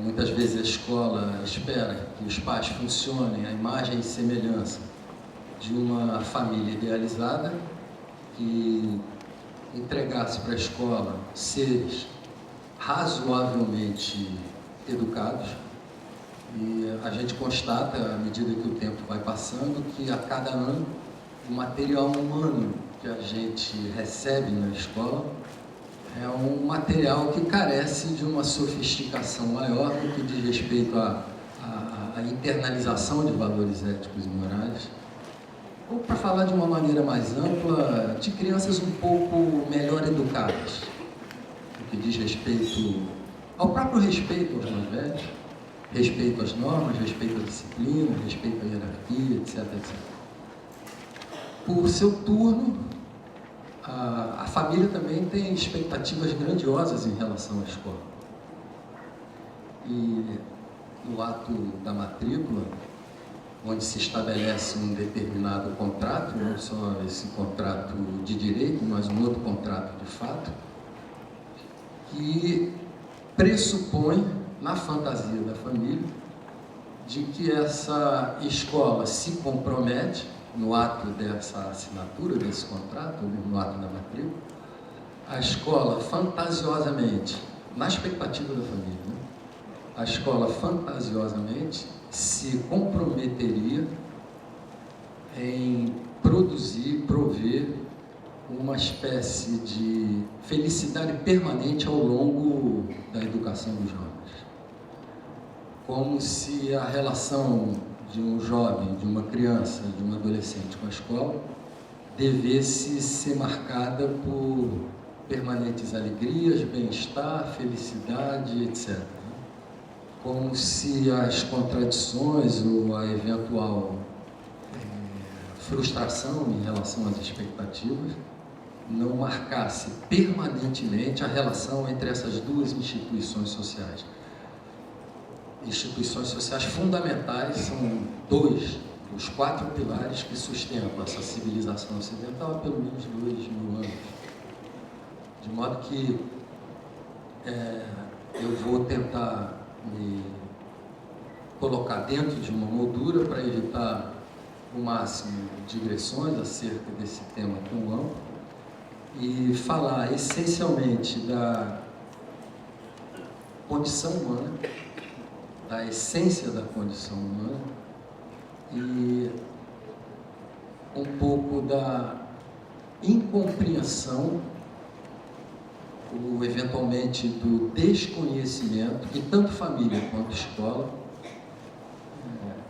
Muitas vezes a escola espera que os pais funcionem à imagem e semelhança de uma família idealizada que entregasse para a escola seres razoavelmente educados, e a gente constata, à medida que o tempo vai passando, que a cada ano o material humano que a gente recebe na escola é um material que carece de uma sofisticação maior no que diz respeito à internalização de valores éticos e morais, ou, para falar de uma maneira mais ampla, de crianças um pouco melhor educadas, no que diz respeito ao próprio respeito aos mais velhos, respeito às normas, respeito à disciplina, respeito à hierarquia, etc, etc. Por seu turno, a família também tem expectativas grandiosas em relação à escola. E no ato da matrícula, onde se estabelece um determinado contrato, não só esse contrato de direito, mas um outro contrato de fato, que pressupõe, na fantasia da família, de que essa escola se compromete, no ato dessa assinatura desse contrato, no ato da matrícula, a escola fantasiosamente, na expectativa da família, né? A escola fantasiosamente se comprometeria em produzir, prover uma espécie de felicidade permanente ao longo da educação dos jovens. Como se a relação de um jovem, de uma criança, de um adolescente com a escola devesse ser marcada por permanentes alegrias, bem-estar, felicidade, etc. Como se as contradições ou a eventual frustração em relação às expectativas não marcasse permanentemente a relação entre essas duas instituições sociais. Instituições sociais fundamentais são dois dos 4 pilares que sustentam essa civilização ocidental há pelo menos 2000 anos. De modo que eu vou tentar me colocar dentro de uma moldura para evitar o máximo de digressões acerca desse tema tão amplo e falar essencialmente da condição humana, da essência da condição humana e um pouco da incompreensão ou eventualmente do desconhecimento que tanto família quanto escola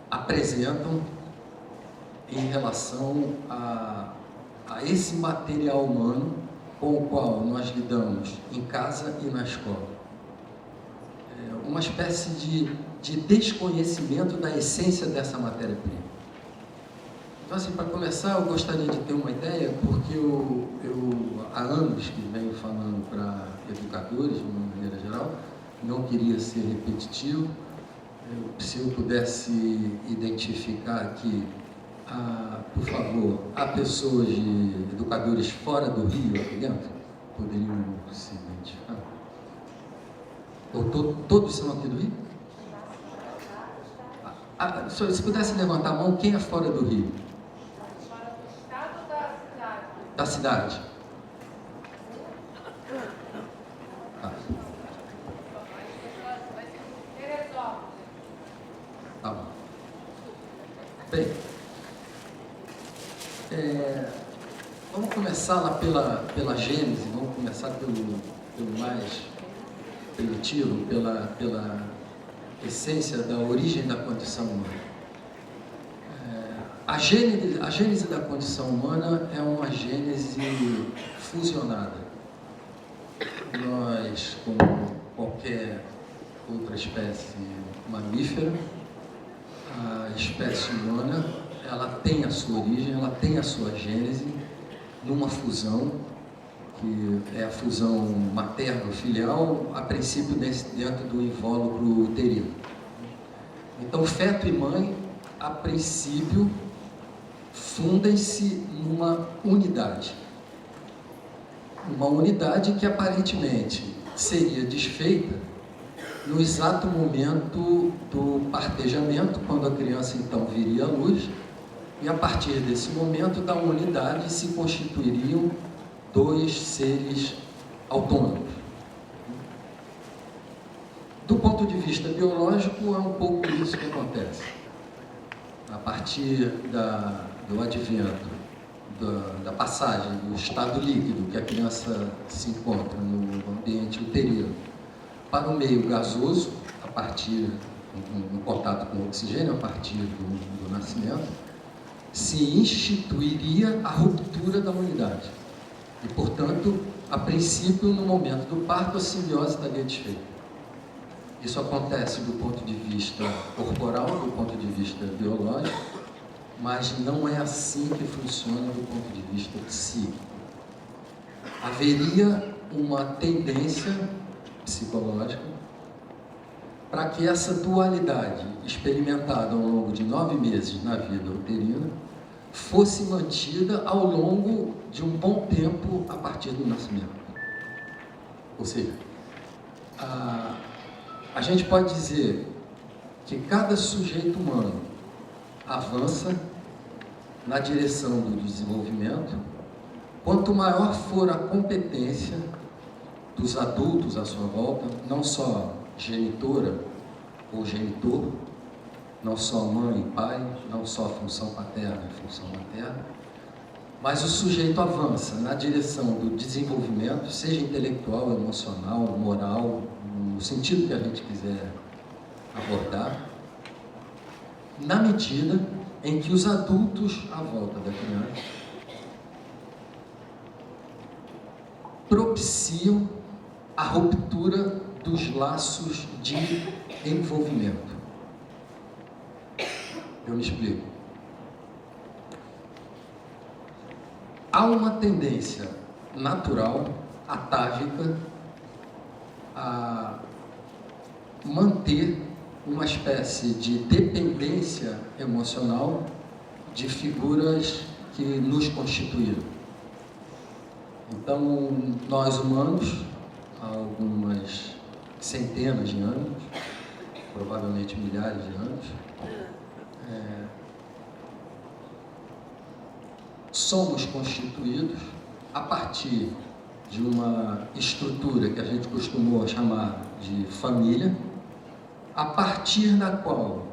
apresentam em relação a esse material humano com o qual nós lidamos em casa e na escola. Uma espécie de desconhecimento da essência dessa matéria-prima. Então, assim, para começar, eu gostaria de ter uma ideia, porque eu há anos que venho falando para educadores, de uma maneira geral, não queria ser repetitivo. Se eu pudesse identificar aqui, por favor, há pessoas de educadores fora do Rio aqui dentro? Poderiam se identificar? Ou todos são aqui do Rio? Se pudesse levantar a mão, quem é fora do Rio? Fora do estado ou da cidade? Da cidade. Vai ser Teresópolis. Tá bom. Bem, vamos começar lá pela gênese, vamos começar pelo mais primitivo, pela essência da origem da condição humana. A gênese da condição humana é uma gênese fusionada. Nós, como qualquer outra espécie mamífera, a espécie humana, ela tem a sua origem, ela tem a sua gênese numa fusão, que é a fusão materno-filial, a princípio dentro do invólucro uterino. Então, feto e mãe, a princípio, fundem-se numa unidade. Uma unidade que aparentemente seria desfeita no exato momento do partejamento, quando a criança então viria à luz, e a partir desse momento da unidade se constituiriam dois seres autônomos. Do ponto de vista biológico, é um pouco isso que acontece. A partir do advento, da passagem do estado líquido que a criança se encontra no ambiente uterino para o meio gasoso, a partir no contato com o oxigênio, a partir do nascimento, se instituiria a ruptura da unidade. E, portanto, a princípio, no momento do parto, a simbiose estaria desfeita. Isso acontece do ponto de vista corporal, do ponto de vista biológico, mas não é assim que funciona do ponto de vista psíquico. Haveria uma tendência psicológica para que essa dualidade experimentada ao longo de 9 meses na vida uterina fosse mantida ao longo de um bom tempo a partir do nascimento. Ou seja, a gente pode dizer que cada sujeito humano avança na direção do desenvolvimento, quanto maior for a competência dos adultos à sua volta, não só genitora ou genitor, não só mãe e pai, não só função paterna e função materna, mas o sujeito avança na direção do desenvolvimento, seja intelectual, emocional, moral, no sentido que a gente quiser abordar, na medida em que os adultos à volta da criança propiciam a ruptura dos laços de envolvimento. Eu me explico. Há uma tendência natural, atávica, a manter uma espécie de dependência emocional de figuras que nos constituíram. Então, nós humanos, há algumas centenas de anos, provavelmente milhares de anos, somos constituídos a partir de uma estrutura que a gente costumou chamar de família, a partir da qual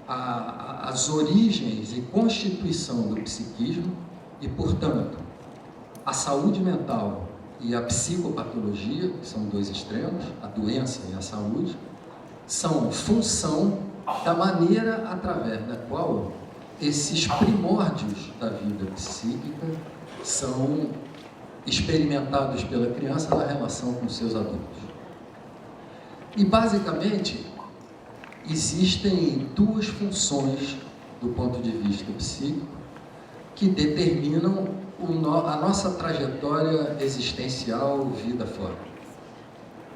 as origens e constituição do psiquismo e, portanto, a saúde mental e a psicopatologia, que são dois extremos, a doença e a saúde, são função da maneira através da qual esses primórdios da vida psíquica são experimentados pela criança na relação com seus adultos. E, basicamente, existem duas funções do ponto de vista psíquico que determinam a nossa trajetória existencial, vida fora.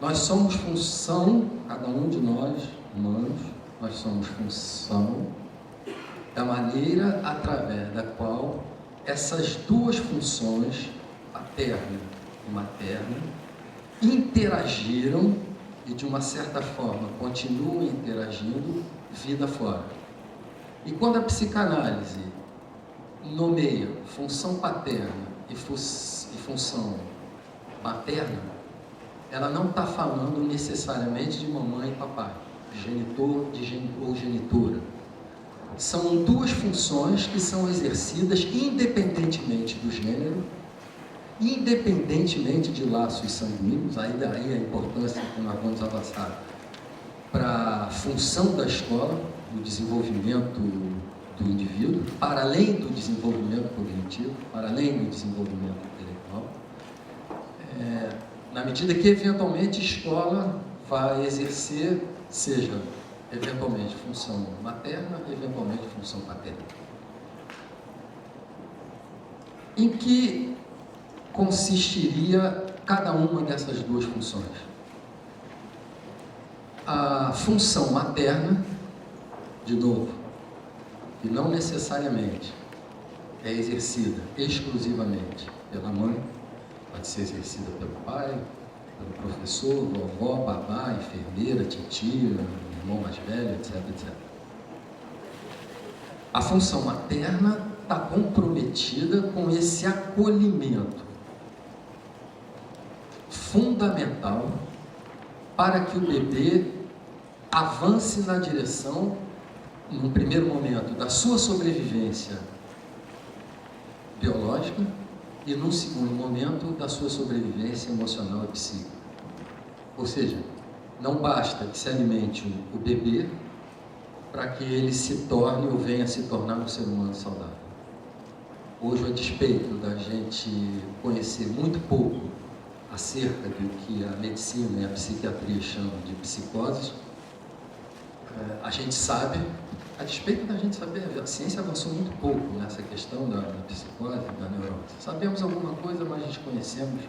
Nós somos função, cada um de nós, humanos, nós somos função da maneira através da qual essas duas funções, paterna e materna, interagiram e, de uma certa forma, continuam interagindo vida fora. E quando a psicanálise nomeia função paterna e função materna, ela não está falando necessariamente de mamãe e papai, genitor ou genitora. São duas funções que são exercidas independentemente do gênero, independentemente de laços sanguíneos. Aí daí a importância que nós vamos avançar para a função da escola, do desenvolvimento do indivíduo, para além do desenvolvimento cognitivo, para além do desenvolvimento intelectual, na medida que eventualmente a escola vai exercer, seja eventualmente função materna, eventualmente função paterna. Em que consistiria cada uma dessas duas funções? A função materna, de novo, que não necessariamente é exercida exclusivamente pela mãe, pode ser exercida pelo pai, pelo professor, vovó, babá, enfermeira, titia, irmão mais velho, etc, etc. A função materna está comprometida com esse acolhimento fundamental para que o bebê avance na direção, num primeiro momento, da sua sobrevivência biológica e, num segundo momento, da sua sobrevivência emocional e psíquica. Ou seja, não basta que se alimente o bebê para que ele se torne ou venha se tornar um ser humano saudável. Hoje, a despeito da gente conhecer muito pouco acerca do que a medicina e a psiquiatria chamam de psicoses, a gente sabe, a despeito da gente saber, a ciência avançou muito pouco nessa questão da psicose, da neurose. Sabemos alguma coisa, mas desconhecemos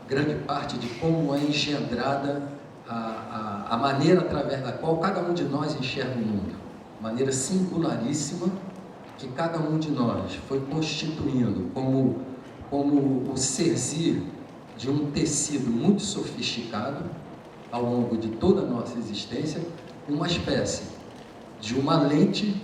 grande parte de como é engendrada a maneira através da qual cada um de nós enxerga o mundo. Maneira singularíssima que cada um de nós foi constituindo como o serzir de um tecido muito sofisticado ao longo de toda a nossa existência, uma espécie de uma lente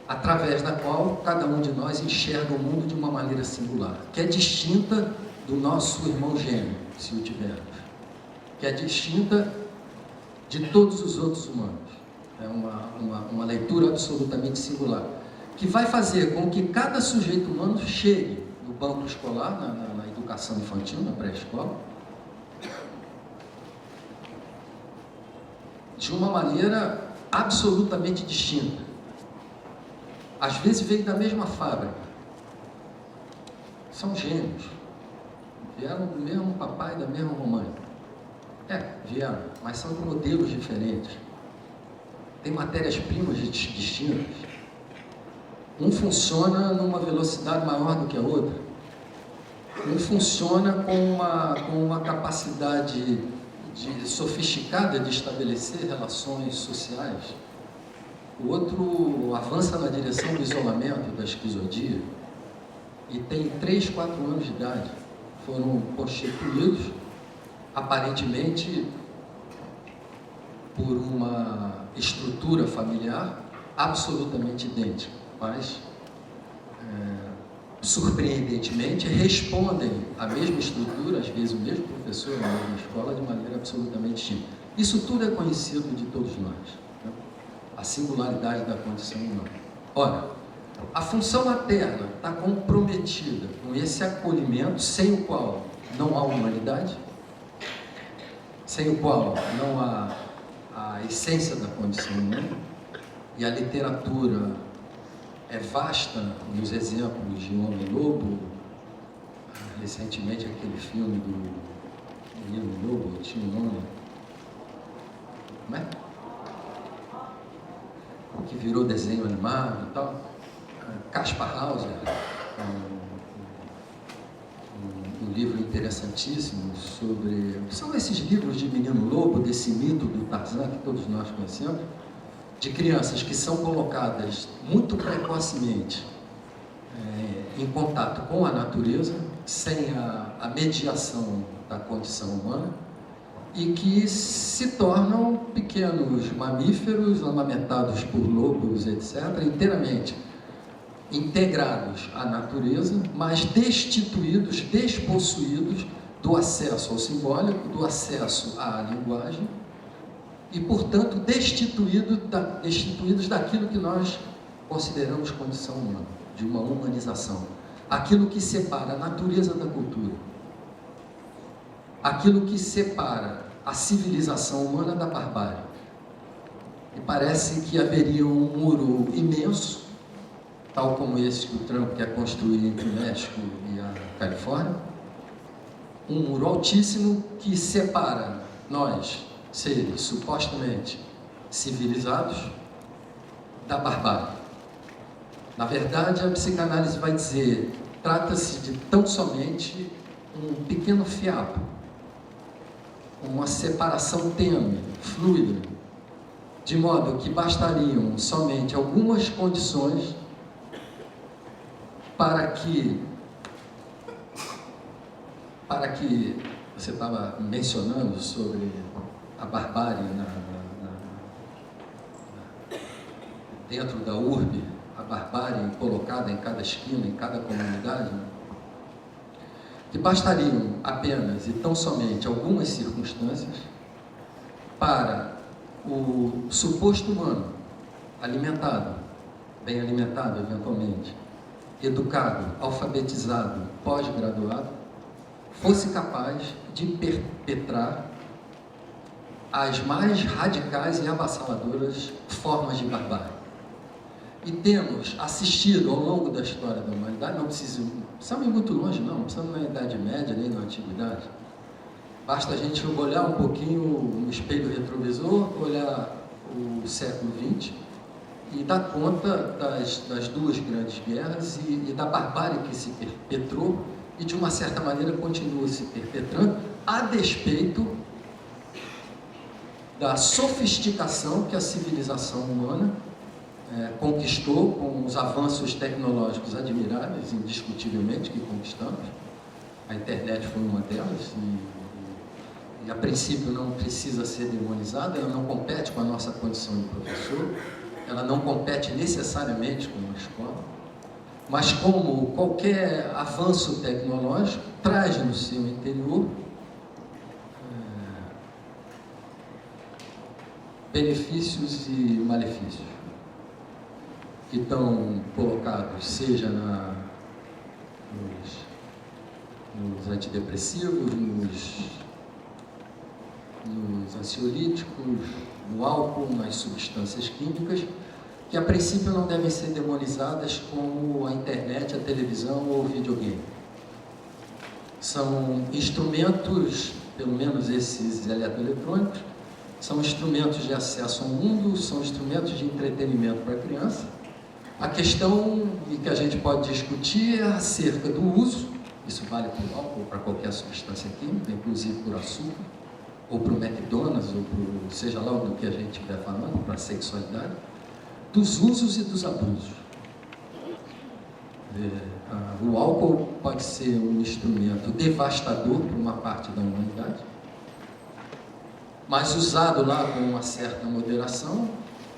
através da qual cada um de nós enxerga o mundo de uma maneira singular, que é distinta do nosso irmão gêmeo, se o tivermos, que é distinta de todos os outros humanos. É uma leitura absolutamente singular, que vai fazer com que cada sujeito humano chegue no banco escolar, na educação infantil, na pré-escola, de uma maneira absolutamente distinta. Às vezes veio da mesma fábrica. São gêmeos. Vieram do mesmo papai e da mesma mamãe. Vieram, mas são de modelos diferentes. Tem matérias-primas distintas. Um funciona numa velocidade maior do que a outra. Um funciona com uma capacidade sofisticada de estabelecer relações sociais. O outro avança na direção do isolamento, da esquizodia, e tem 3, 4 anos de idade. Foram constituídos, aparentemente, por uma estrutura familiar absolutamente idêntica, mas, surpreendentemente, respondem à mesma estrutura, às vezes o mesmo professor na mesma escola, de maneira absolutamente distinta. Isso tudo é conhecido de todos nós, né? A singularidade da condição humana. Ora, a função materna está comprometida com esse acolhimento, sem o qual não há humanidade, sem o qual não há a essência da condição humana, e a literatura é vasta nos exemplos de Homem-Lobo. Recentemente, aquele filme do Menino Lobo, tinha um nome, como é? Que virou desenho animado e tal. Kaspar Hauser, um livro interessantíssimo sobre... São esses livros de Menino Lobo, desse mito do Tarzan que todos nós conhecemos, de crianças que são colocadas muito precocemente em contato com a natureza, sem a mediação da condição humana, e que se tornam pequenos mamíferos amamentados por lobos, etc., inteiramente integrados à natureza, mas destituídos, despossuídos do acesso ao simbólico, do acesso à linguagem, e, portanto, destituídos daquilo que nós consideramos condição humana, de uma humanização. Aquilo que separa a natureza da cultura. Aquilo que separa a civilização humana da barbárie. E parece que haveria um muro imenso, tal como esse que o Trump quer construir entre o México e a Califórnia, um muro altíssimo que separa nós, seres supostamente civilizados, da barbárie. Na verdade, a psicanálise vai dizer, trata-se de tão somente um pequeno fiapo, uma separação tênue, fluida, de modo que bastariam somente algumas condições para que para que você estava mencionando sobre a barbárie dentro da urbe, a barbárie colocada em cada esquina, em cada comunidade, né? Que bastariam apenas e tão somente algumas circunstâncias para o suposto humano, alimentado, bem alimentado eventualmente, educado, alfabetizado, pós-graduado, fosse capaz de perpetrar as mais radicais e avassaladoras formas de barbárie. E temos assistido ao longo da história da humanidade, não precisamos ir muito longe, não precisamos na Idade Média nem na Antiguidade. Basta a gente olhar um pouquinho no espelho retrovisor, olhar o século XX e dar conta das duas grandes guerras e da barbárie que se perpetrou e, de uma certa maneira, continua se perpetrando, a despeito da sofisticação que a civilização humana conquistou com os avanços tecnológicos admiráveis, indiscutivelmente, que conquistamos. A internet foi uma delas e a princípio não precisa ser demonizada, ela não compete com a nossa condição de professor, ela não compete necessariamente com uma escola, mas como qualquer avanço tecnológico, traz no seu interior benefícios e malefícios que estão colocados, seja nos antidepressivos, nos ansiolíticos, no álcool, nas substâncias químicas, que a princípio não devem ser demonizadas como a internet, a televisão ou o videogame. São instrumentos, pelo menos esses eletroeletrônicos, são instrumentos de acesso ao mundo, são instrumentos de entretenimento para a criança. A questão que a gente pode discutir é acerca do uso, isso vale para o álcool ou para qualquer substância química, inclusive para o açúcar, ou para o McDonald's, ou para seja lá do que a gente estiver falando, para a sexualidade, dos usos e dos abusos. O álcool pode ser um instrumento devastador para uma parte da humanidade, mas usado lá com uma certa moderação,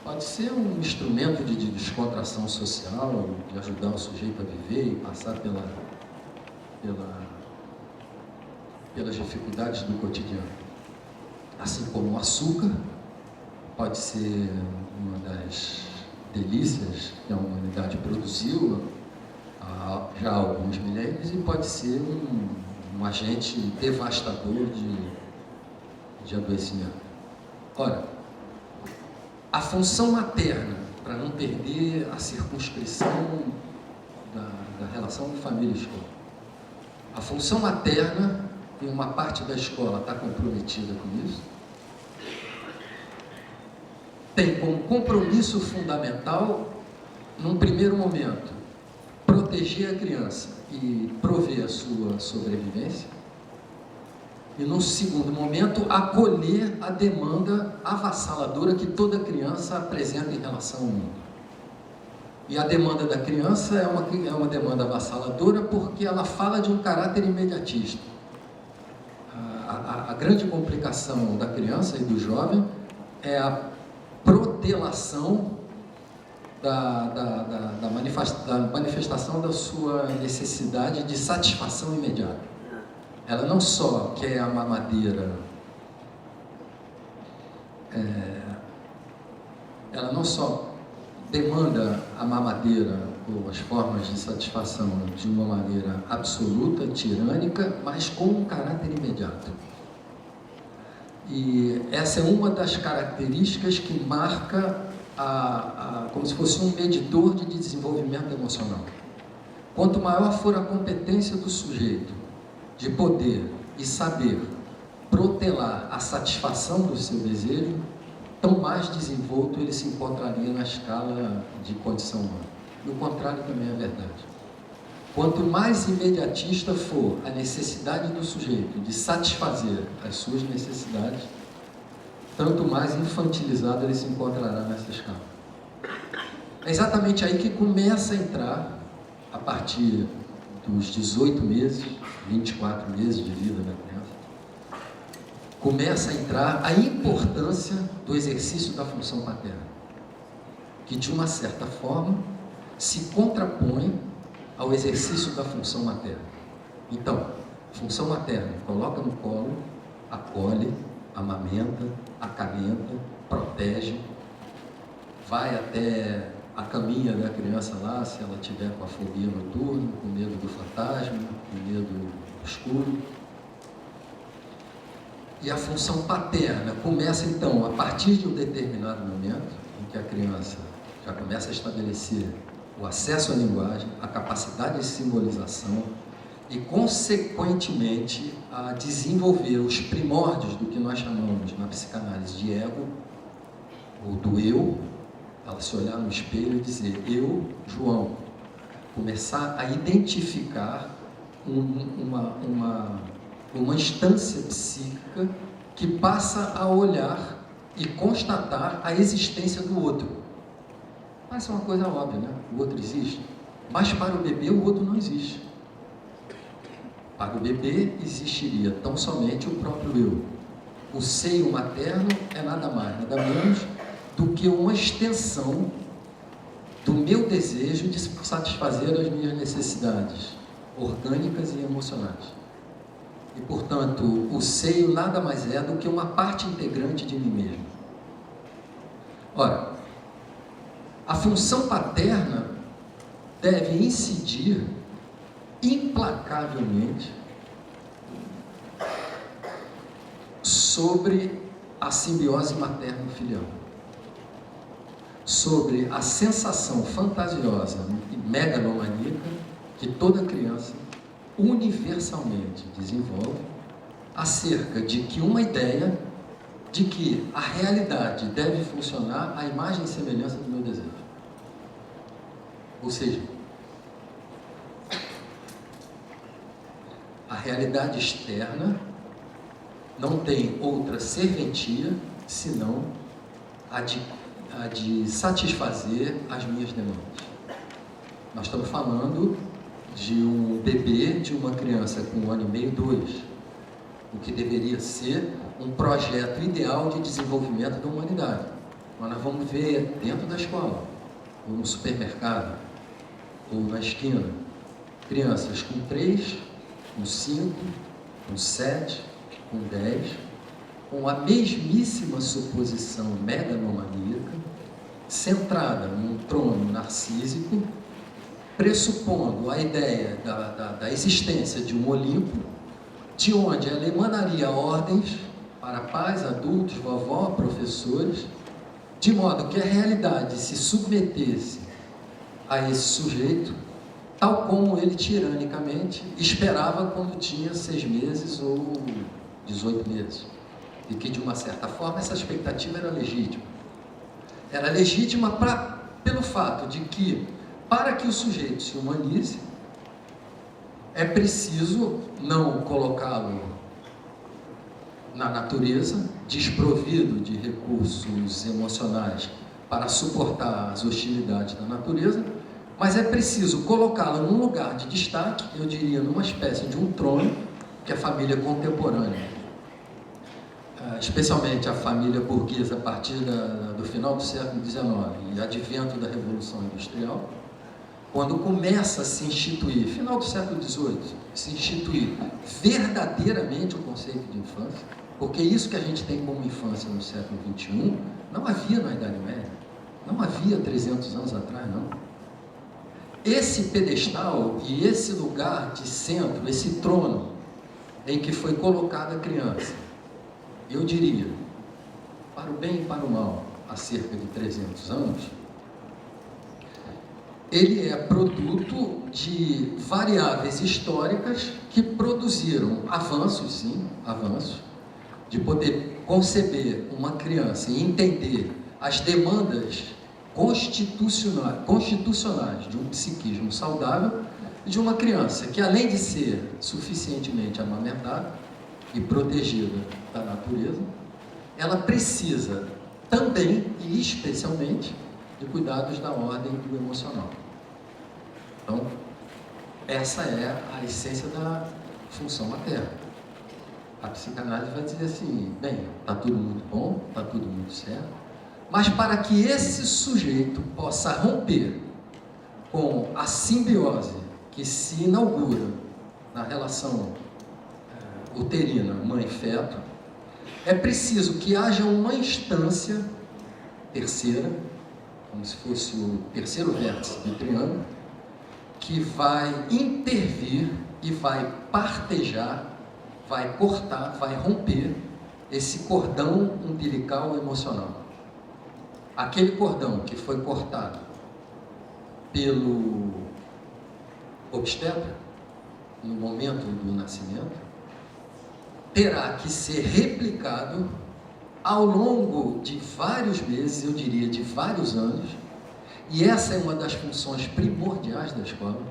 pode ser um instrumento de descontração social, de ajudar o sujeito a viver e passar pelas dificuldades do cotidiano. Assim como o açúcar pode ser uma das delícias que a humanidade produziu já há alguns milênios e pode ser um agente devastador de adoecimento. Ora, a função materna, para não perder a circunscrição da relação família-escola, a função materna, e uma parte da escola está comprometida com isso, tem como compromisso fundamental, num primeiro momento, proteger a criança e prover a sua sobrevivência, e num segundo momento, acolher a demanda avassaladora que toda criança apresenta em relação ao mundo. E a demanda da criança é uma demanda avassaladora porque ela fala de um caráter imediatista. A grande complicação da criança e do jovem é a protelação da manifestação da sua necessidade de satisfação imediata. Ela não só quer a mamadeira, ela não só demanda a mamadeira ou as formas de satisfação de uma maneira absoluta, tirânica, mas com um caráter imediato. E essa é uma das características que marca como se fosse um medidor de desenvolvimento emocional. Quanto maior for a competência do sujeito de poder e saber protelar a satisfação do seu desejo, tão mais desenvolto ele se encontraria na escala de condição humana. E o contrário também é verdade. Quanto mais imediatista for a necessidade do sujeito de satisfazer as suas necessidades, tanto mais infantilizado ele se encontrará nessa escala. É exatamente aí que começa a entrar, a partir dos 18 meses, 24 meses de vida da criança, começa a entrar a importância do exercício da função paterna, que de uma certa forma se contrapõe ao exercício da função materna. Então, função materna, coloca no colo, acolhe, amamenta, acalenta, protege, vai até a caminha da criança lá, se ela tiver com a fobia noturna, com medo do fantasma, com medo do escuro. E a função paterna começa então, a partir de um determinado momento, em que a criança já começa a estabelecer o acesso à linguagem, a capacidade de simbolização e, consequentemente, a desenvolver os primórdios do que nós chamamos na psicanálise de ego, ou do eu, ela se olhar no espelho e dizer, eu, João, começar a identificar uma instância psíquica que passa a olhar e constatar a existência do outro. Parece uma coisa óbvia, né? O outro existe. Mas para o bebê, o outro não existe. Para o bebê, existiria tão somente o próprio eu. O seio materno é nada mais, nada menos do que uma extensão do meu desejo de satisfazer as minhas necessidades orgânicas e emocionais. E, portanto, o seio nada mais é do que uma parte integrante de mim mesmo. Ora, a função paterna deve incidir implacavelmente sobre a simbiose materno-filial, sobre a sensação fantasiosa e megalomaníaca que toda criança universalmente desenvolve acerca de que uma ideia de que a realidade deve funcionar à imagem e semelhança do meu desejo. Ou seja, a realidade externa não tem outra serventia senão a de satisfazer as minhas demandas. Nós estamos falando de um bebê, de uma criança com 1 ano e meio, 2, o que deveria ser um projeto ideal de desenvolvimento da humanidade. Mas nós vamos ver dentro da escola, ou no supermercado, ou na esquina, crianças com 3, com 5, com 7, com 10, com a mesmíssima suposição megalomaníaca, centrada num trono narcísico, pressupondo a ideia da existência de um Olimpo, de onde ela emanaria ordens para pais, adultos, vovó, professores, de modo que a realidade se submetesse a esse sujeito, tal como ele tiranicamente esperava quando tinha 6 meses ou 18 meses. E que, de uma certa forma, essa expectativa era legítima. Era legítima pelo fato de que, para que o sujeito se humanize, é preciso não colocá-lo na natureza, desprovido de recursos emocionais para suportar as hostilidades da natureza, mas é preciso colocá-lo num lugar de destaque, eu diria numa espécie de um trono, que a família contemporânea, especialmente a família burguesa a partir do final do século XIX e advento da Revolução Industrial, quando começa a se instituir, final do século XVIII, se instituir verdadeiramente o conceito de infância, porque isso que a gente tem como infância no século XXI, não havia na Idade Média, não havia 300 anos atrás, não. Esse pedestal e esse lugar de centro, esse trono em que foi colocada a criança, eu diria, para o bem e para o mal, há cerca de 300 anos, ele é produto de variáveis históricas que produziram avanços, sim, avanços, de poder conceber uma criança e entender as demandas constitucionais de um psiquismo saudável de uma criança que, além de ser suficientemente amamentada e protegida da natureza, ela precisa também e especialmente de cuidados da ordem do emocional. Então, essa é a essência da função materna. A psicanálise vai dizer assim, bem, está tudo muito bom, está tudo muito certo, mas para que esse sujeito possa romper com a simbiose que se inaugura na relação uterina mãe-feto, é preciso que haja uma instância terceira, como se fosse o terceiro vértice do triângulo, que vai intervir e vai partejar, vai cortar, vai romper esse cordão umbilical emocional. Aquele cordão que foi cortado pelo obstetra no momento do nascimento terá que ser replicado ao longo de vários meses, eu diria de vários anos, e essa é uma das funções primordiais da escola,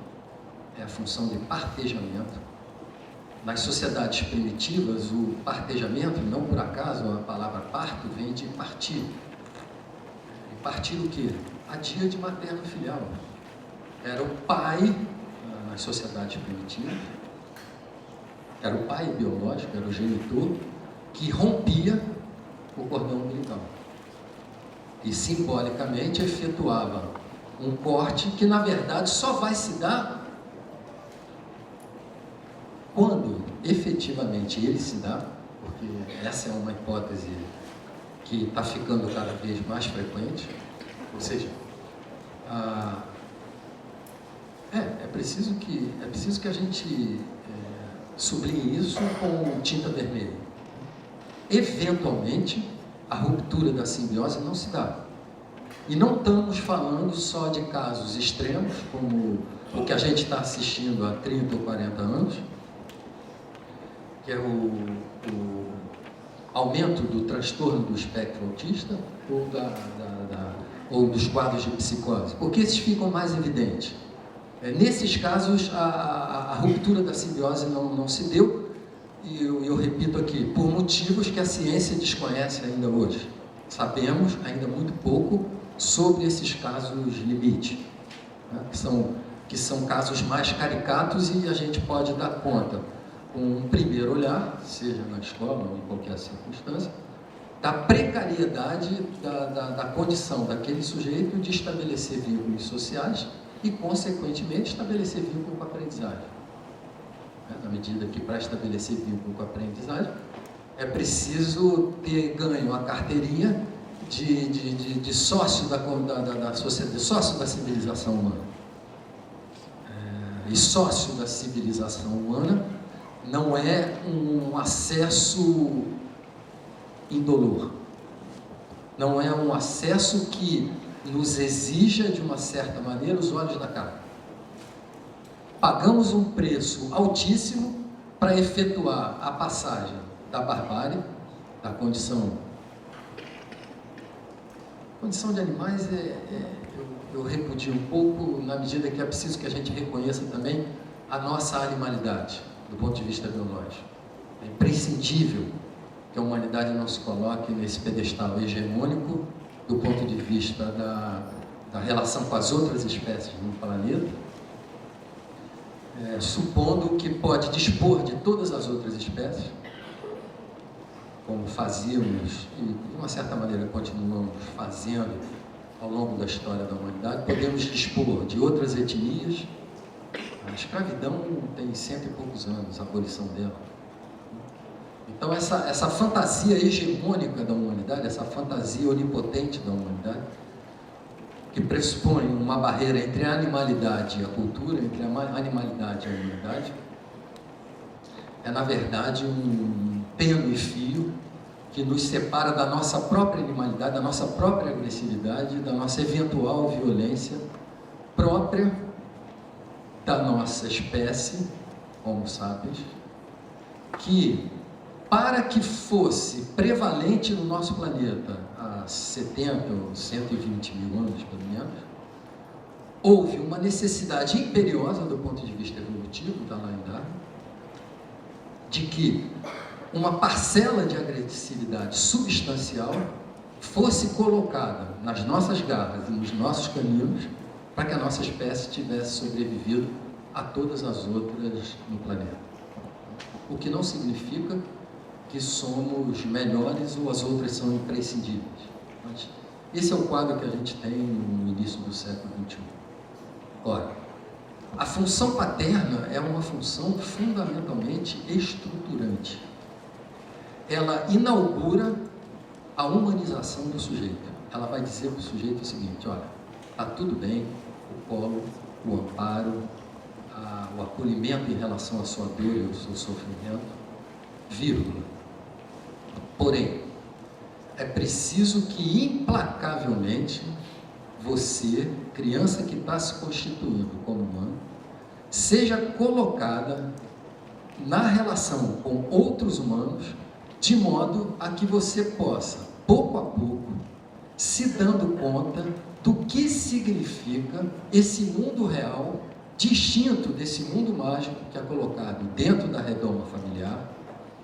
é a função de partejamento. Nas sociedades primitivas, o partejamento, não por acaso a palavra parto vem de partir. E partir o quê? A díade materno-filial. Era o pai, nas sociedades primitivas, era o pai biológico, era o genitor, que rompia o cordão umbilical. E simbolicamente efetuava um corte que, na verdade, só vai se dar quando efetivamente ele se dá, porque essa é uma hipótese que está ficando cada vez mais frequente, ou seja, é preciso que a gente sublinhe isso com tinta vermelha. Eventualmente, a ruptura da simbiose não se dá. E não estamos falando só de casos extremos, como o que a gente está assistindo há 30 ou 40 anos, que é o aumento do transtorno do espectro autista ou dos quadros de psicose, porque esses ficam mais evidentes. Nesses casos, a ruptura da simbiose não se deu, e eu repito aqui, por motivos que a ciência desconhece ainda hoje. Sabemos ainda muito pouco sobre esses casos limite, né, que são casos mais caricatos e a gente pode dar conta, com um primeiro olhar, seja na escola ou em qualquer circunstância, da precariedade da condição daquele sujeito de estabelecer vínculos sociais e, consequentemente, estabelecer vínculo com a aprendizagem. Na medida que, para estabelecer vínculo com a aprendizagem, é preciso ter ganho a carteirinha de sócio da sociedade, sócio da civilização humana. E sócio da civilização humana não é um acesso indolor. Não é um acesso que nos exija, de uma certa maneira, os olhos da cara. Pagamos um preço altíssimo para efetuar a passagem da barbárie, da condição de animais, eu repudio um pouco, na medida que é preciso que a gente reconheça também a nossa animalidade, do ponto de vista biológico. É imprescindível que a humanidade não se coloque nesse pedestal hegemônico do ponto de vista da relação com as outras espécies no planeta, supondo que pode dispor de todas as outras espécies, como fazíamos e, de uma certa maneira, continuamos fazendo ao longo da história da humanidade. Podemos dispor de outras etnias. A escravidão tem 100 e poucos anos, a abolição dela. Então, essa fantasia hegemônica da humanidade, essa fantasia onipotente da humanidade, que pressupõe uma barreira entre a animalidade e a cultura, entre a animalidade e a humanidade, é, na verdade, um tênue fio que nos separa da nossa própria animalidade, da nossa própria agressividade, da nossa eventual violência própria da nossa espécie, Homo sapiens, que, para que fosse prevalente no nosso planeta há 70 ou 120 mil anos, pelo menos, houve uma necessidade imperiosa do ponto de vista evolutivo, da Darwin, de que uma parcela de agressividade substancial fosse colocada nas nossas garras e nos nossos caninos para que a nossa espécie tivesse sobrevivido a todas as outras no planeta. o que não significa que somos melhores ou as outras são imprescindíveis. Mas esse é o quadro que a gente tem no início do século XXI. Ora, a função paterna é uma função fundamentalmente estruturante. Ela inaugura a humanização do sujeito. Ela vai dizer para o sujeito o seguinte: olha, está tudo bem, o colo, o amparo, o acolhimento em relação à sua dor e ao seu sofrimento, vírgula. Porém, é preciso que implacavelmente você, criança que está se constituindo como humano, seja colocada na relação com outros humanos, de modo a que você possa, pouco a pouco, se dando conta do que significa esse mundo real, distinto desse mundo mágico que é colocado dentro da redoma familiar,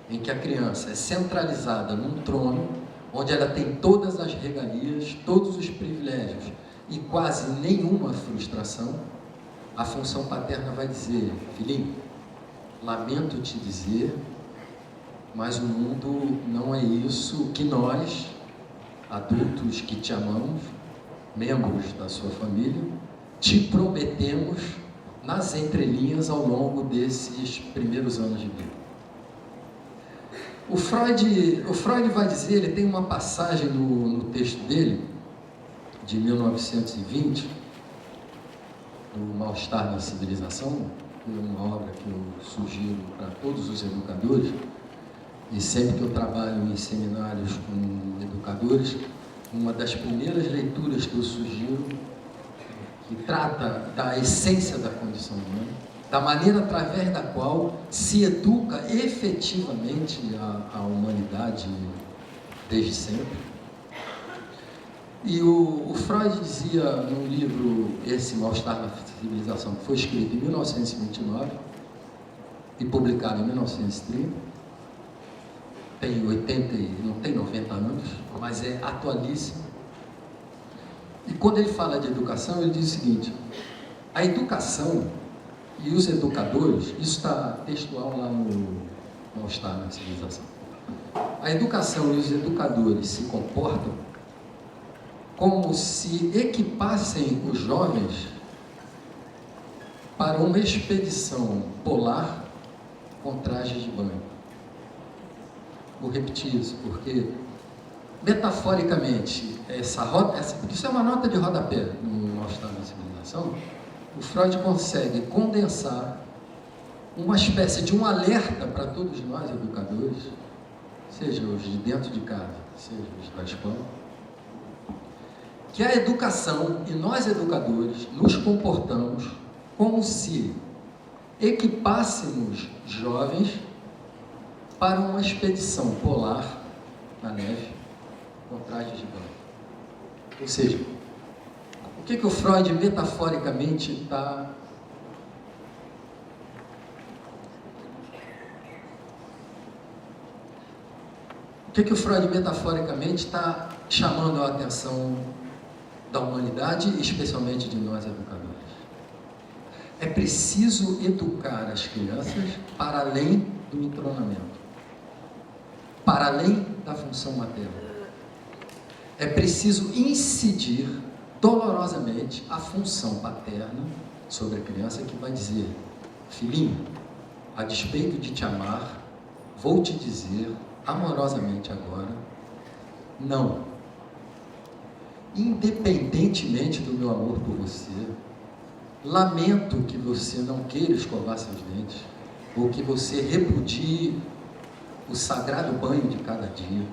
em que a criança é centralizada num trono, onde ela tem todas as regalias, todos os privilégios e quase nenhuma frustração. A função paterna vai dizer: filhinho, lamento te dizer, mas o mundo não é isso que nós, adultos que te amamos, membros da sua família, te prometemos nas entrelinhas ao longo desses primeiros anos de vida. O Freud vai dizer, ele tem uma passagem no texto dele, de 1920, do Mal-Estar na Civilização, que é uma obra que eu sugiro para todos os educadores, e sempre que eu trabalho em seminários com educadores, uma das primeiras leituras que eu sugiro, que trata da essência da condição humana, da maneira através da qual se educa efetivamente a humanidade desde sempre. E o Freud dizia num livro, esse Mal-Estar na Civilização, que foi escrito em 1929 e publicado em 1930, tem 80, não tem 90 anos, mas é atualíssimo. E quando ele fala de educação, ele diz o seguinte: a educação e os educadores, isso está textual lá no Mal-Estar na Civilização, a educação e os educadores se comportam como se equipassem os jovens para uma expedição polar com trajes de banho. Vou repetir isso, porque metaforicamente, isso é uma nota de rodapé no Mal-Estar na Civilização. O Freud consegue condensar uma espécie de um alerta para todos nós educadores, seja os de dentro de casa, seja os da escola, que a educação e nós educadores nos comportamos como se equipássemos jovens para uma expedição polar na neve com trajes de banho. Ou seja, o que o Freud metaforicamente está chamando a atenção da humanidade, especialmente de nós educadores? É preciso educar as crianças para além do entronamento, para além da função materna. É preciso incidir dolorosamente a função paterna sobre a criança, que vai dizer: filhinho, a despeito de te amar, vou te dizer amorosamente agora, não. Independentemente do meu amor por você, lamento que você não queira escovar seus dentes, ou que você repudie o sagrado banho de cada dia,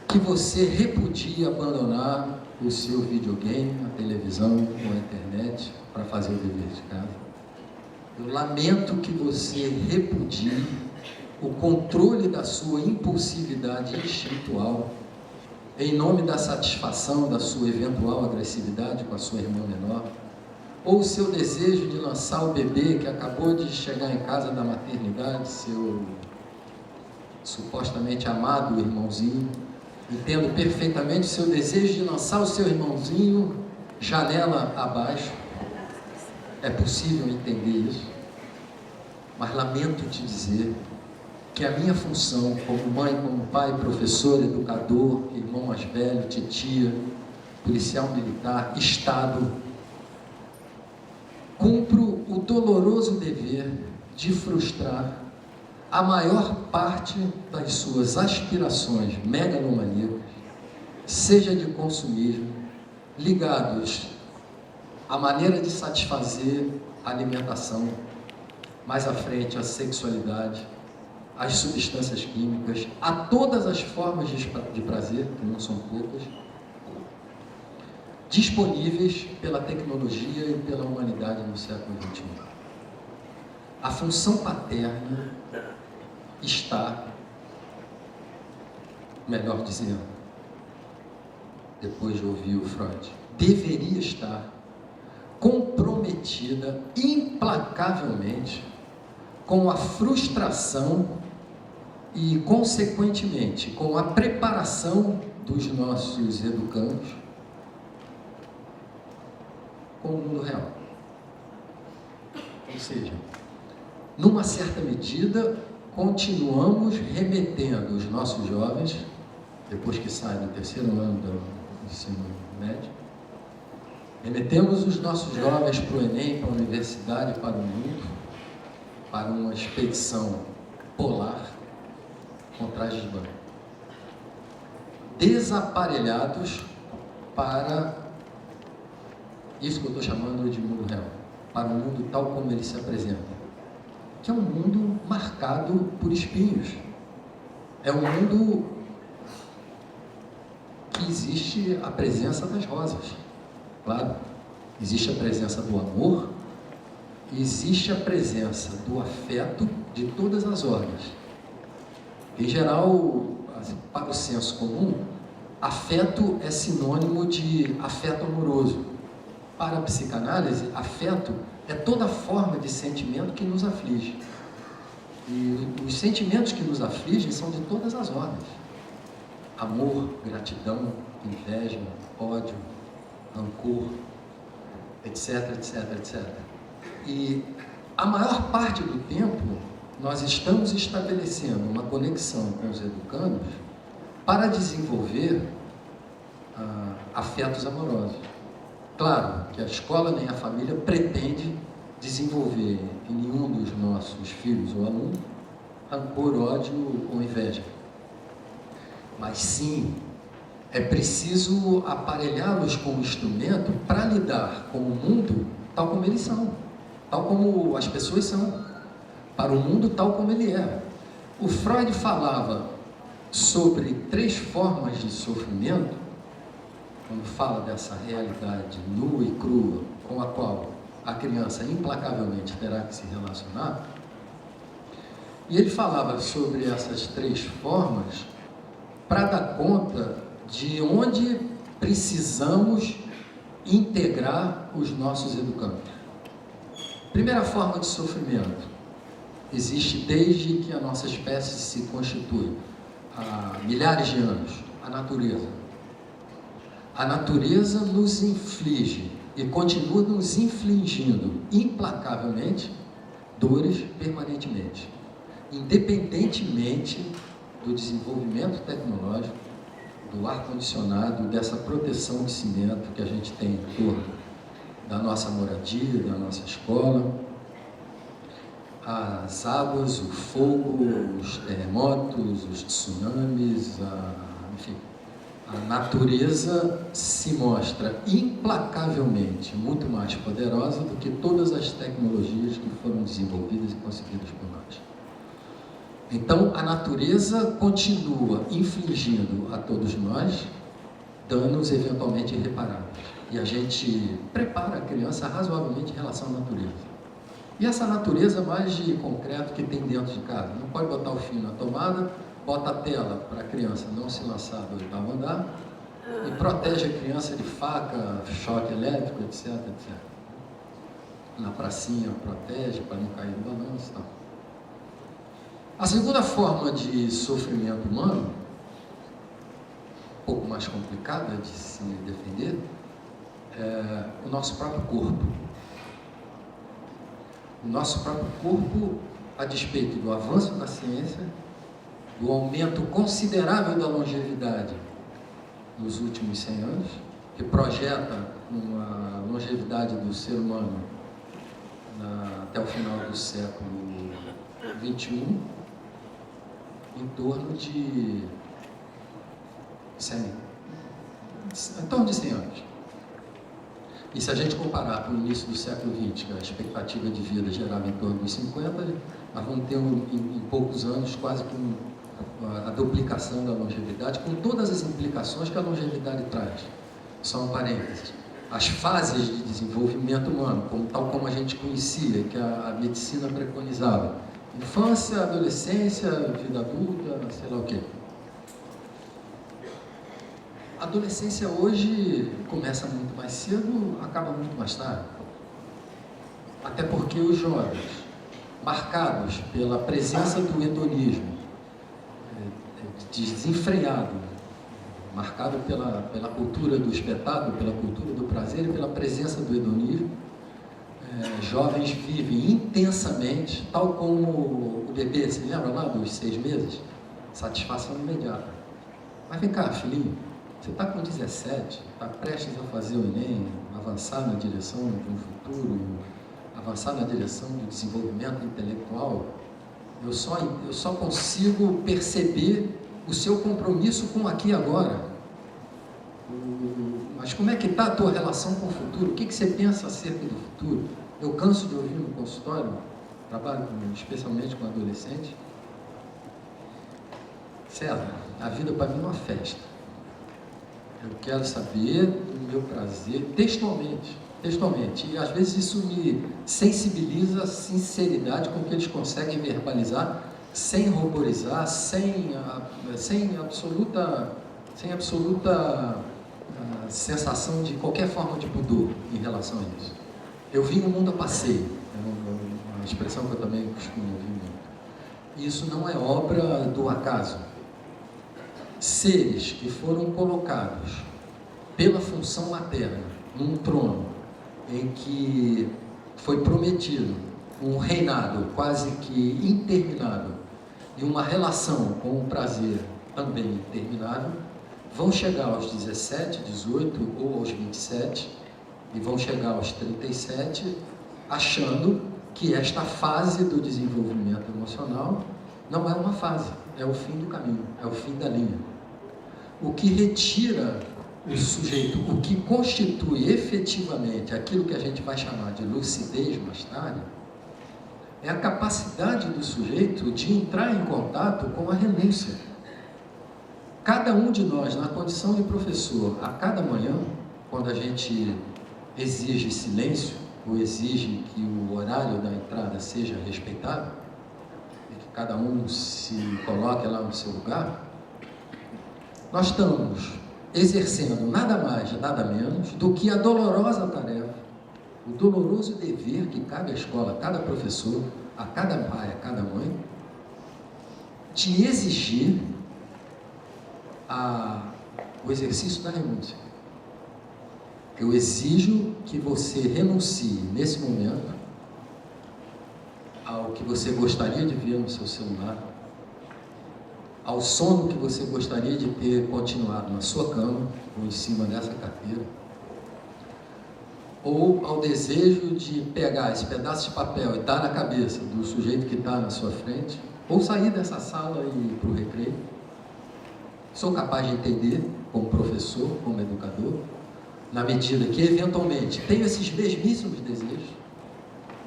que você repudie abandonar o seu videogame, a televisão ou a internet para fazer o dever de casa. Eu lamento que você repudie o controle da sua impulsividade instintual em nome da satisfação da sua eventual agressividade com a sua irmã menor, ou o seu desejo de lançar o bebê que acabou de chegar em casa da maternidade, seu supostamente amado irmãozinho. Entendo perfeitamente o seu desejo de lançar o seu irmãozinho janela abaixo. É possível entender isso, mas lamento te dizer que a minha função como mãe, como pai, professor, educador, irmão mais velho, titia, policial militar, Estado, cumpro o doloroso dever de frustrar a maior parte das suas aspirações megalomaníacas, seja de consumismo, ligados à maneira de satisfazer a alimentação, mais à frente a sexualidade, as substâncias químicas, a todas as formas de prazer, que não são poucas, disponíveis pela tecnologia e pela humanidade no século XXI. A função paterna está, melhor dizendo, depois de ouvir o Freud, deveria estar comprometida implacavelmente com a frustração e, consequentemente, com a preparação dos nossos educandos com o mundo real. Ou seja, numa certa medida, continuamos remetendo os nossos jovens, depois que saem do terceiro ano do ensino médio, remetemos os nossos jovens para o Enem, para a universidade, para o mundo, para uma expedição polar com trajes de banho, desaparelhados para isso que eu estou chamando de mundo real, para o mundo tal como ele se apresenta, que é um mundo marcado por espinhos, é um mundo que existe a presença das rosas, claro, existe a presença do amor, existe a presença do afeto de todas as ordens. Em geral, para o senso comum, afeto é sinônimo de afeto amoroso. Para a psicanálise, afeto é toda forma de sentimento que nos aflige. E os sentimentos que nos afligem são de todas as ordens. Amor, gratidão, inveja, ódio, rancor, etc, etc, etc. E a maior parte do tempo, nós estamos estabelecendo uma conexão com os educandos para desenvolver afetos amorosos. Claro que a escola nem a família pretende desenvolver em nenhum dos nossos filhos ou alunos rancor, ódio ou inveja. Mas sim, é preciso aparelhá-los com o instrumento para lidar com o mundo tal como eles são, tal como as pessoas são, para o mundo tal como ele é. O Freud falava sobre 3 formas de sofrimento, quando fala dessa realidade nua e crua com a qual a criança implacavelmente terá que se relacionar, e ele falava sobre essas 3 formas para dar conta de onde precisamos integrar os nossos educandos. Primeira forma de sofrimento existe desde que a nossa espécie se constitui, há milhares de anos, a natureza. A natureza nos inflige e continua nos infligindo implacavelmente dores permanentemente, independentemente do desenvolvimento tecnológico, do ar-condicionado, dessa proteção de cimento que a gente tem em torno da nossa moradia, da nossa escola, as águas, o fogo, os terremotos, os tsunamis, enfim. A natureza se mostra implacavelmente muito mais poderosa do que todas as tecnologias que foram desenvolvidas e concebidas por nós. Então, a natureza continua infligindo a todos nós danos eventualmente irreparáveis. E a gente prepara a criança razoavelmente em relação à natureza. E essa natureza mais de concreto que tem dentro de casa. Não pode botar o fio na tomada, bota a tela para a criança não se lançar do 8º andar e protege a criança de faca, choque elétrico, etc, etc. Na pracinha protege para não cair no balanço e tal. A segunda forma de sofrimento humano, um pouco mais complicada de se defender, é o nosso próprio corpo. O nosso próprio corpo a despeito do avanço da ciência, do aumento considerável da longevidade nos últimos 100 anos, que projeta uma longevidade do ser humano até o final do século XXI, em torno de 100 anos. E se a gente comparar com o início do século XX, que a expectativa de vida gerava em torno dos 50, nós vamos ter em poucos anos quase com a duplicação da longevidade, com todas as implicações que a longevidade traz. Só um parênteses. As fases de desenvolvimento humano, tal como a gente conhecia, que a medicina preconizava. Infância, adolescência, vida adulta, sei lá o quê. A adolescência hoje começa muito mais cedo, acaba muito mais tarde. Até porque os jovens, marcados pela presença do hedonismo, desenfreado, marcado pela cultura do espetáculo, pela cultura do prazer e pela presença do hedonismo, jovens vivem intensamente, tal como o bebê, se lembra lá dos 6 meses? Satisfação imediata. Mas vem cá, filhinho, você está com 17, está prestes a fazer o Enem, avançar na direção de um futuro, avançar na direção do desenvolvimento intelectual. Eu só consigo perceber o seu compromisso com aqui e agora. Mas como é que está a tua relação com o futuro? O que você pensa acerca do futuro? Eu canso de ouvir no consultório, trabalho especialmente com adolescentes. César, a vida para mim é uma festa. Eu quero saber do meu prazer, textualmente. E às vezes isso me sensibiliza a sinceridade com que eles conseguem verbalizar, sem ruborizar, sem absoluta sensação de qualquer forma de pudor em relação a isso. Eu vi o mundo a passeio, é uma expressão que eu também costumo ouvir muito. Isso não é obra do acaso. Seres que foram colocados pela função materna num trono em que foi prometido um reinado quase que interminável e uma relação com o prazer também interminável, vão chegar aos 17, 18 ou aos 27 e vão chegar aos 37 achando que esta fase do desenvolvimento emocional não é uma fase, é o fim do caminho, é o fim da linha. O que retira o sujeito, o que constitui efetivamente aquilo que a gente vai chamar de lucidez mais tarde, é a capacidade do sujeito de entrar em contato com a renúncia. Cada um de nós, na condição de professor, a cada manhã, quando a gente exige silêncio, ou exige que o horário da entrada seja respeitado, e que cada um se coloque lá no seu lugar, nós estamos exercendo nada mais, nada menos do que a dolorosa tarefa, o doloroso dever que cabe à escola, a cada professor, a cada pai, a cada mãe, de exigir o exercício da renúncia. Eu exijo que você renuncie nesse momento ao que você gostaria de ver no seu celular, ao sono que você gostaria de ter continuado na sua cama ou em cima dessa carteira, ou ao desejo de pegar esse pedaço de papel e dar na cabeça do sujeito que está na sua frente, ou sair dessa sala e ir para o recreio. Sou capaz de entender, como professor, como educador, na medida que eventualmente tenho esses mesmíssimos desejos,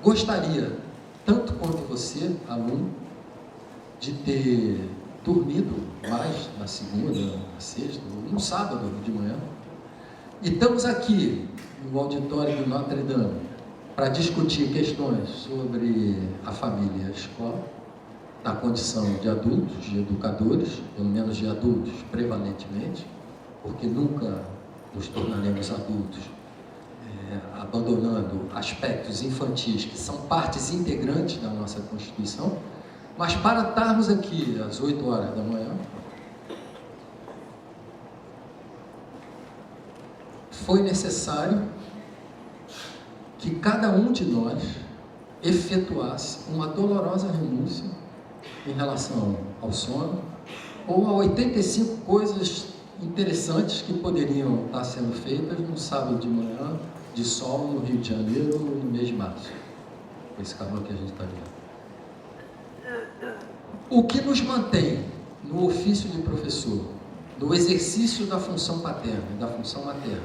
gostaria, tanto quanto você, aluno, de ter dormido mais na segunda, na sexta, ou no sábado de manhã. E estamos aqui no auditório do Notre Dame para discutir questões sobre a família e a escola, na condição de adultos, de educadores, pelo menos de adultos prevalentemente, porque nunca nos tornaremos adultos abandonando aspectos infantis que são partes integrantes da nossa Constituição. Mas para estarmos aqui às 8 horas da manhã, foi necessário que cada um de nós efetuasse uma dolorosa renúncia em relação ao sono ou a 85 coisas interessantes que poderiam estar sendo feitas no sábado de manhã, de sol, no Rio de Janeiro, no mês de março. Esse calor que a gente está vendo. O que nos mantém no ofício de professor, no exercício da função paterna e da função materna,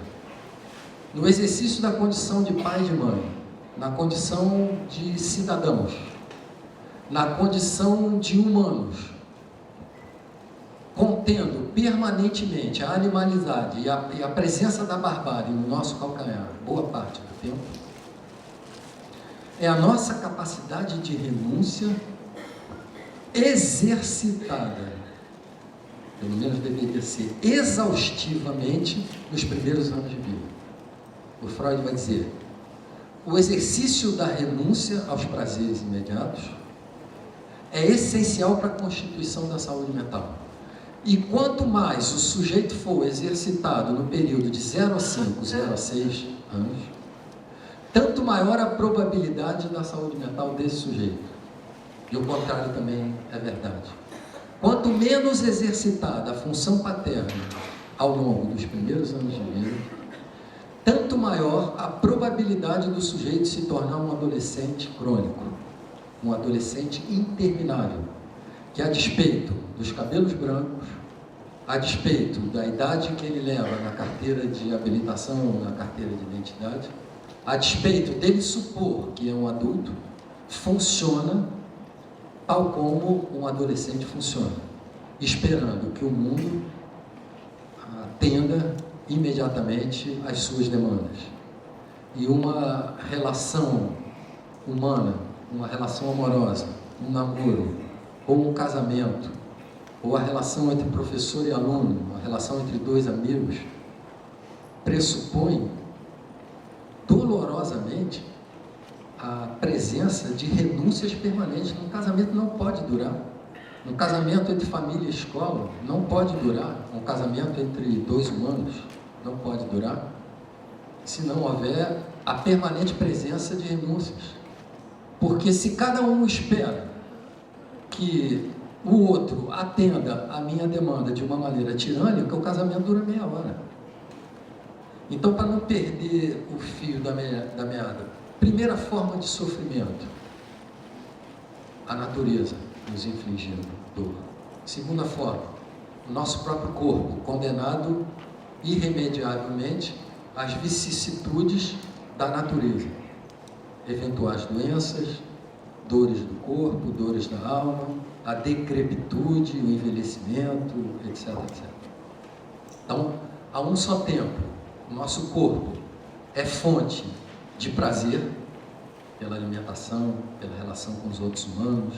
no exercício da condição de pai e de mãe, na condição de cidadãos, na condição de humanos, contendo permanentemente a animalidade e a presença da barbárie no nosso calcanhar, boa parte do tempo, é a nossa capacidade de renúncia exercitada, pelo menos deveria ser, exaustivamente nos primeiros anos de vida. O Freud vai dizer, o exercício da renúncia aos prazeres imediatos é essencial para a constituição da saúde mental. E quanto mais o sujeito for exercitado no período de 0 a 5, 0 a 6 anos, tanto maior a probabilidade da saúde mental desse sujeito. E o contrário também é verdade. Quanto menos exercitada a função paterna ao longo dos primeiros anos de vida, tanto maior a probabilidade do sujeito se tornar um adolescente crônico, um adolescente interminável, que a despeito dos cabelos brancos, a despeito da idade que ele leva na carteira de habilitação, na carteira de identidade, a despeito dele supor que é um adulto, funciona tal como um adolescente funciona, esperando que o mundo atenda imediatamente às suas demandas. E uma relação humana, uma relação amorosa, um namoro, ou um casamento, ou a relação entre professor e aluno, a relação entre dois amigos, pressupõe dolorosamente a presença de renúncias permanentes. Um casamento não pode durar. Um casamento entre família e escola não pode durar. Um casamento entre dois humanos não pode durar se não houver a permanente presença de renúncias. Porque se cada um espera que o outro atenda a minha demanda de uma maneira tirânica, o casamento dura meia hora. Então, para não perder o fio da meada, primeira forma de sofrimento, a natureza nos infligindo dor. Segunda forma, o nosso próprio corpo, condenado irremediavelmente às vicissitudes da natureza, eventuais doenças, dores do corpo, dores da alma, a decrepitude, o envelhecimento, etc, etc. Então, a um só tempo, o nosso corpo é fonte de prazer, pela alimentação, pela relação com os outros humanos,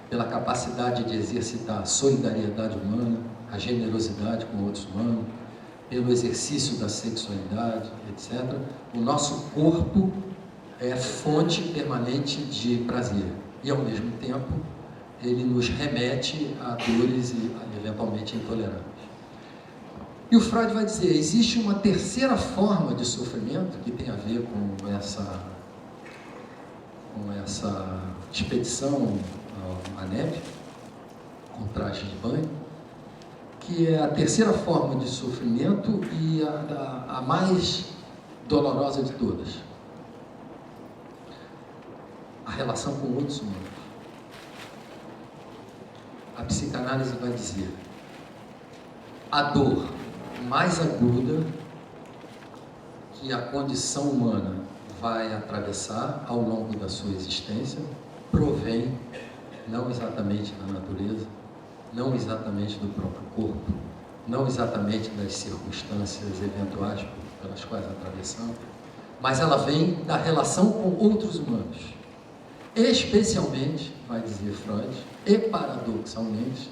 pela capacidade de exercitar a solidariedade humana, a generosidade com outros humanos, pelo exercício da sexualidade, etc. O nosso corpo é fonte permanente de prazer e, ao mesmo tempo, ele nos remete a dores e, eventualmente, intolerâncias. E o Freud vai dizer, existe uma terceira forma de sofrimento que tem a ver com essa expedição à neve, com traje de banho, que é a terceira forma de sofrimento e a mais dolorosa de todas. A relação com outros humanos. A psicanálise vai dizer, a dor mais aguda que a condição humana vai atravessar ao longo da sua existência provém não exatamente da natureza, não exatamente do próprio corpo, não exatamente das circunstâncias eventuais pelas quais atravessamos, mas ela vem da relação com outros humanos. Especialmente, vai dizer Freud, e paradoxalmente,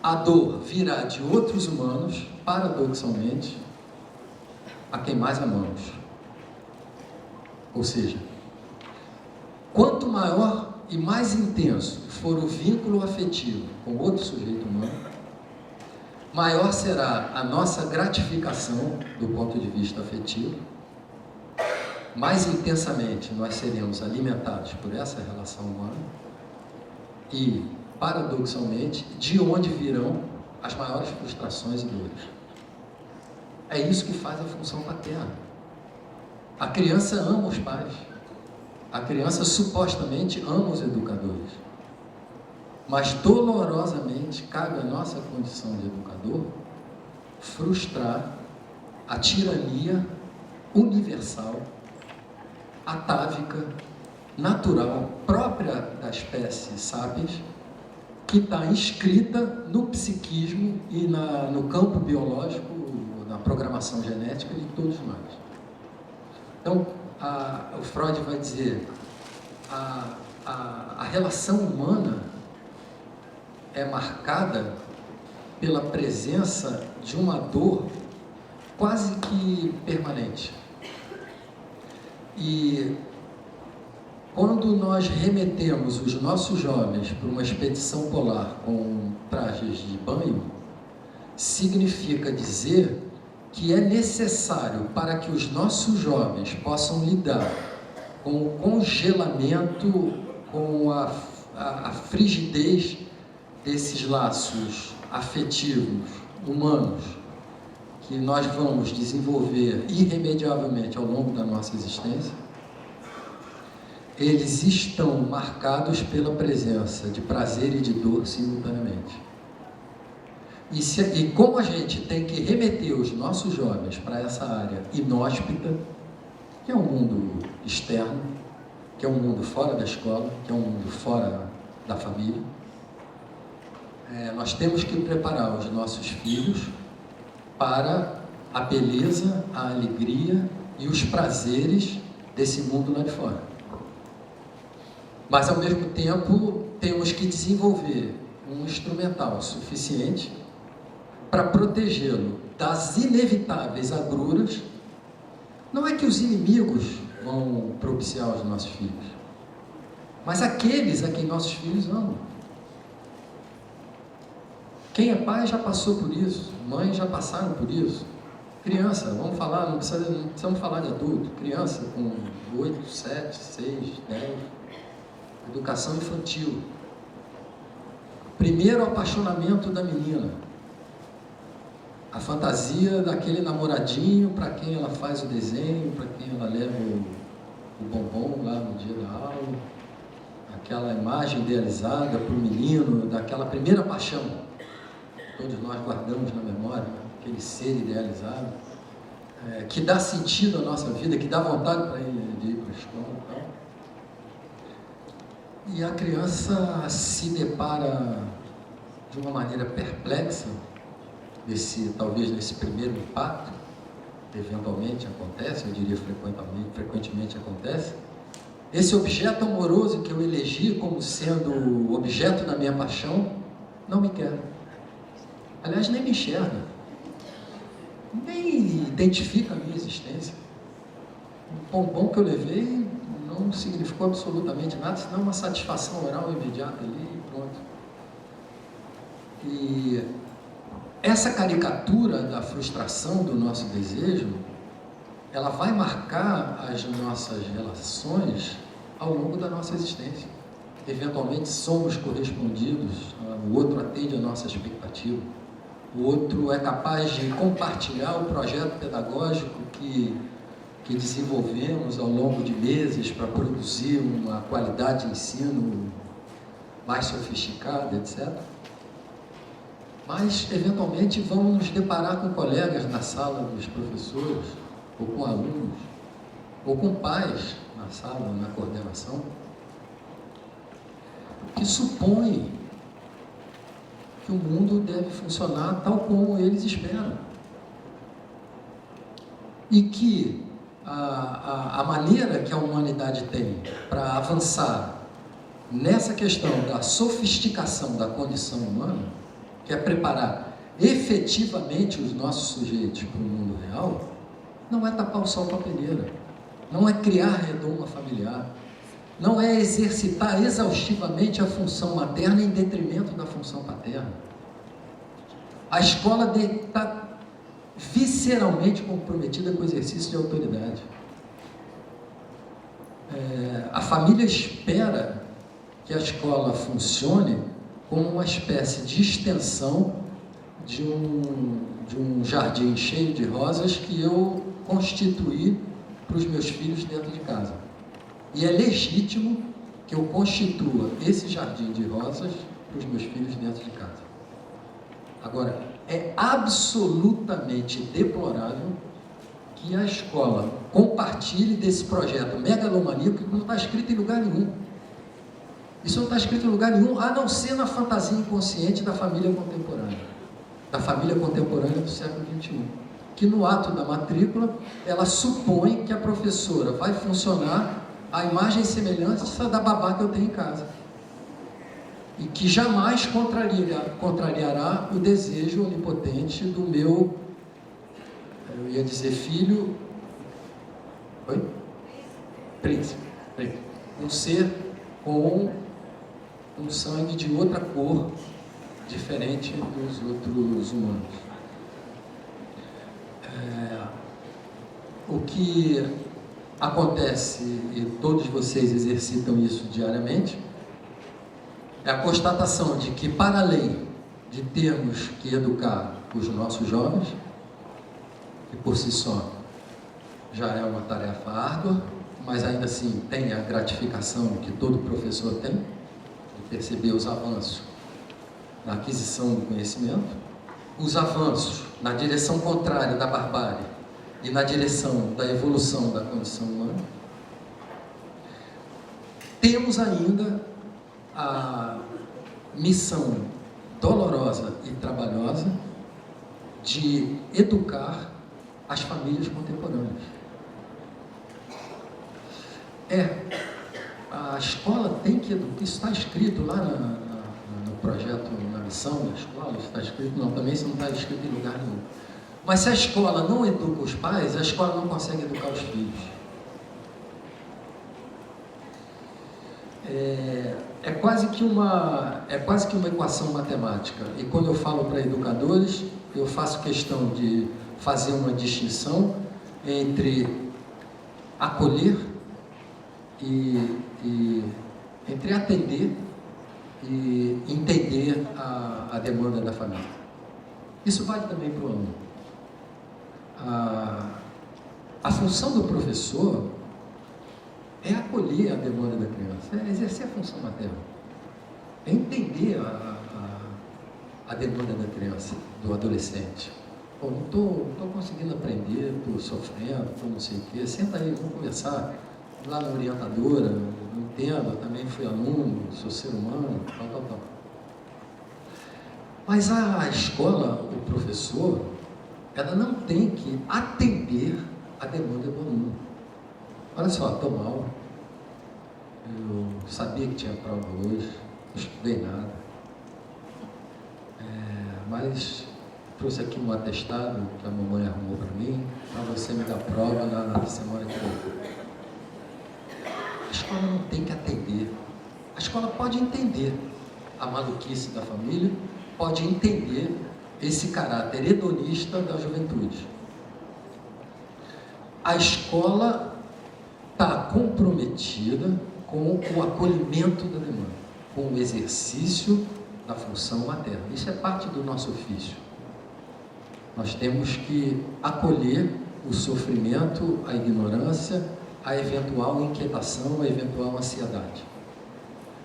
a dor virá de outros humanos, paradoxalmente, a quem mais amamos. Ou seja, quanto maior e mais intenso for o vínculo afetivo com outro sujeito humano, maior será a nossa gratificação do ponto de vista afetivo mais intensamente nós seremos alimentados por essa relação humana e, paradoxalmente, de onde virão as maiores frustrações e dores. É isso que faz a função paterna. A criança ama os pais. A criança supostamente ama os educadores. Mas dolorosamente cabe à nossa condição de educador frustrar a tirania universal, atávica, natural, própria da espécie sapiens, que está inscrita no psiquismo e no campo biológico, na programação genética de todos nós. Então, o Freud vai dizer, a relação humana é marcada pela presença de uma dor quase que permanente. E quando nós remetemos os nossos jovens para uma expedição polar com trajes de banho, significa dizer que é necessário para que os nossos jovens possam lidar com o congelamento, com a frigidez desses laços afetivos, humanos, que nós vamos desenvolver irremediavelmente ao longo da nossa existência. Eles estão marcados pela presença de prazer e de dor simultaneamente. E como a gente tem que remeter os nossos jovens para essa área inóspita, que é um mundo externo, que é um mundo fora da escola, que é um mundo fora da família, nós temos que preparar os nossos filhos para a beleza, a alegria e os prazeres desse mundo lá de fora. Mas, ao mesmo tempo, temos que desenvolver um instrumental suficiente para protegê-lo das inevitáveis agruras. Não é que os inimigos vão propiciar os nossos filhos, mas aqueles a quem nossos filhos amam. Quem é pai já passou por isso, mães já passaram por isso. Criança, vamos falar, não precisamos falar de adulto. Criança com 8, 7, 6, 10, educação infantil. Primeiro apaixonamento da menina. A fantasia daquele namoradinho para quem ela faz o desenho, para quem ela leva o bombom lá no dia da aula. Aquela imagem idealizada para o menino, daquela primeira paixão. Todos nós guardamos na memória, aquele ser idealizado, que dá sentido à nossa vida, que dá vontade para ele de ir para a escola e tal. E a criança se depara de uma maneira perplexa, talvez nesse primeiro impacto, eventualmente acontece, eu diria frequentemente acontece, esse objeto amoroso que eu elegi como sendo o objeto da minha paixão, não me quer. Aliás, nem me enxerga, nem identifica a minha existência. O bombom que eu levei não significou absolutamente nada, senão uma satisfação oral imediata ali e pronto. E essa caricatura da frustração do nosso desejo, ela vai marcar as nossas relações ao longo da nossa existência. Eventualmente somos correspondidos, o outro atende a nossa expectativa. O outro é capaz de compartilhar o projeto pedagógico que desenvolvemos ao longo de meses para produzir uma qualidade de ensino mais sofisticada, etc. Mas, eventualmente, vamos nos deparar com colegas na sala dos professores, ou com alunos, ou com pais na sala, na coordenação, que supõem que o mundo deve funcionar tal como eles esperam. E que a maneira que a humanidade tem para avançar nessa questão da sofisticação da condição humana, que é preparar efetivamente os nossos sujeitos para o mundo real, não é tapar o sol com a peneira, não é criar redoma familiar, não é exercitar exaustivamente a função materna em detrimento da função paterna. A escola está visceralmente comprometida com o exercício de autoridade. A família espera que a escola funcione como uma espécie de extensão de um jardim cheio de rosas que eu constituí para os meus filhos dentro de casa. E é legítimo que eu constitua esse jardim de rosas para os meus filhos dentro de casa. Agora, é absolutamente deplorável que a escola compartilhe desse projeto megalomaníaco que não está escrito em lugar nenhum. Isso não está escrito em lugar nenhum, a não ser na fantasia inconsciente da família contemporânea. Da família contemporânea do século XXI. Que no ato da matrícula, ela supõe que a professora vai funcionar à imagem e semelhança da babá que eu tenho em casa. E que jamais contrariará o desejo onipotente do meu, eu ia dizer filho, oi? Príncipe. Um ser com um sangue de outra cor, diferente dos outros humanos. O que acontece, e todos vocês exercitam isso diariamente, é a constatação de que, para além de termos que educar os nossos jovens, que por si só já é uma tarefa árdua, mas ainda assim tem a gratificação que todo professor tem, de perceber os avanços na aquisição do conhecimento, os avanços na direção contrária da barbárie e na direção da evolução da condição humana. Temos ainda a missão dolorosa e trabalhosa de educar as famílias contemporâneas. A escola tem que educar, isso está escrito lá no projeto, na missão da escola, isso está escrito, não, também isso não está escrito em lugar nenhum. Mas se a escola não educa os pais, a escola não consegue educar os filhos. É quase que uma equação matemática. E quando eu falo para educadores, eu faço questão de fazer uma distinção entre acolher entre atender e entender a demanda da família. Isso vale também para o aluno. A função do professor é acolher a demanda da criança, é exercer a função materna, é entender a demanda da criança, do adolescente. Pô, não estou conseguindo aprender, estou sofrendo, estou não sei o quê, senta aí, vamos conversar lá na orientadora, eu entendo, eu também fui aluno, sou ser humano, tal. Mas a escola, o professor, ela não tem que atender a demanda do aluno. Olha só, estou mal, eu sabia que tinha prova hoje, não estudei nada, mas trouxe aqui um atestado que a mamãe arrumou para mim, para você me dar prova na semana que vem. A escola não tem que atender, a escola pode entender a maluquice da família, pode entender esse caráter hedonista da juventude. A escola está comprometida com o acolhimento da demanda, com o exercício da função materna. Isso é parte do nosso ofício. Nós temos que acolher o sofrimento, a ignorância, a eventual inquietação, a eventual ansiedade.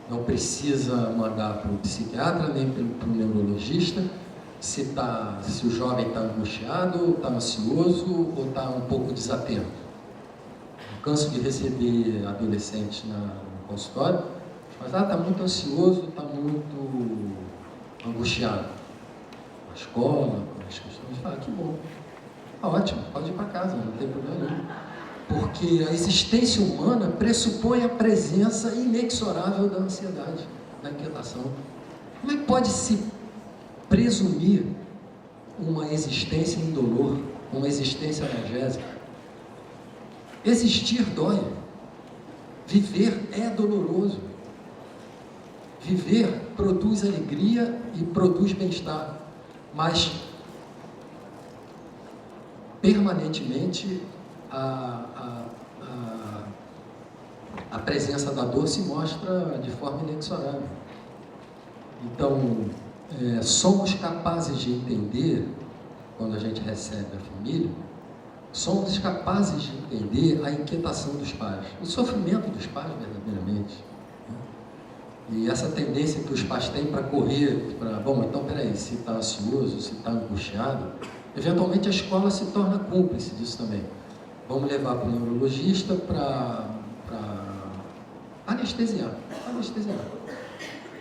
Não precisa mandar para o psiquiatra, nem para o neurologista, se o jovem está angustiado, está ansioso ou está um pouco desatento. Eu canso de receber adolescentes no consultório, mas está muito ansioso, está muito angustiado. Na escola, com as questões, fala, que bom, tá ótimo, pode ir para casa, não tem problema nenhum. Porque a existência humana pressupõe a presença inexorável da ansiedade, da inquietação. Como é que pode se presumir uma existência indolor, uma existência analgésica? Existir dói. Viver é doloroso. Viver produz alegria e produz bem-estar, mas permanentemente a a presença da dor se mostra de forma inexorável. Então, somos capazes de entender, quando a gente recebe a família, somos capazes de entender a inquietação dos pais, o sofrimento dos pais verdadeiramente. E essa tendência que os pais têm para correr, então peraí, se está ansioso, se está angustiado, eventualmente a escola se torna cúmplice disso também. Vamos levar para o neurologista para anestesiar.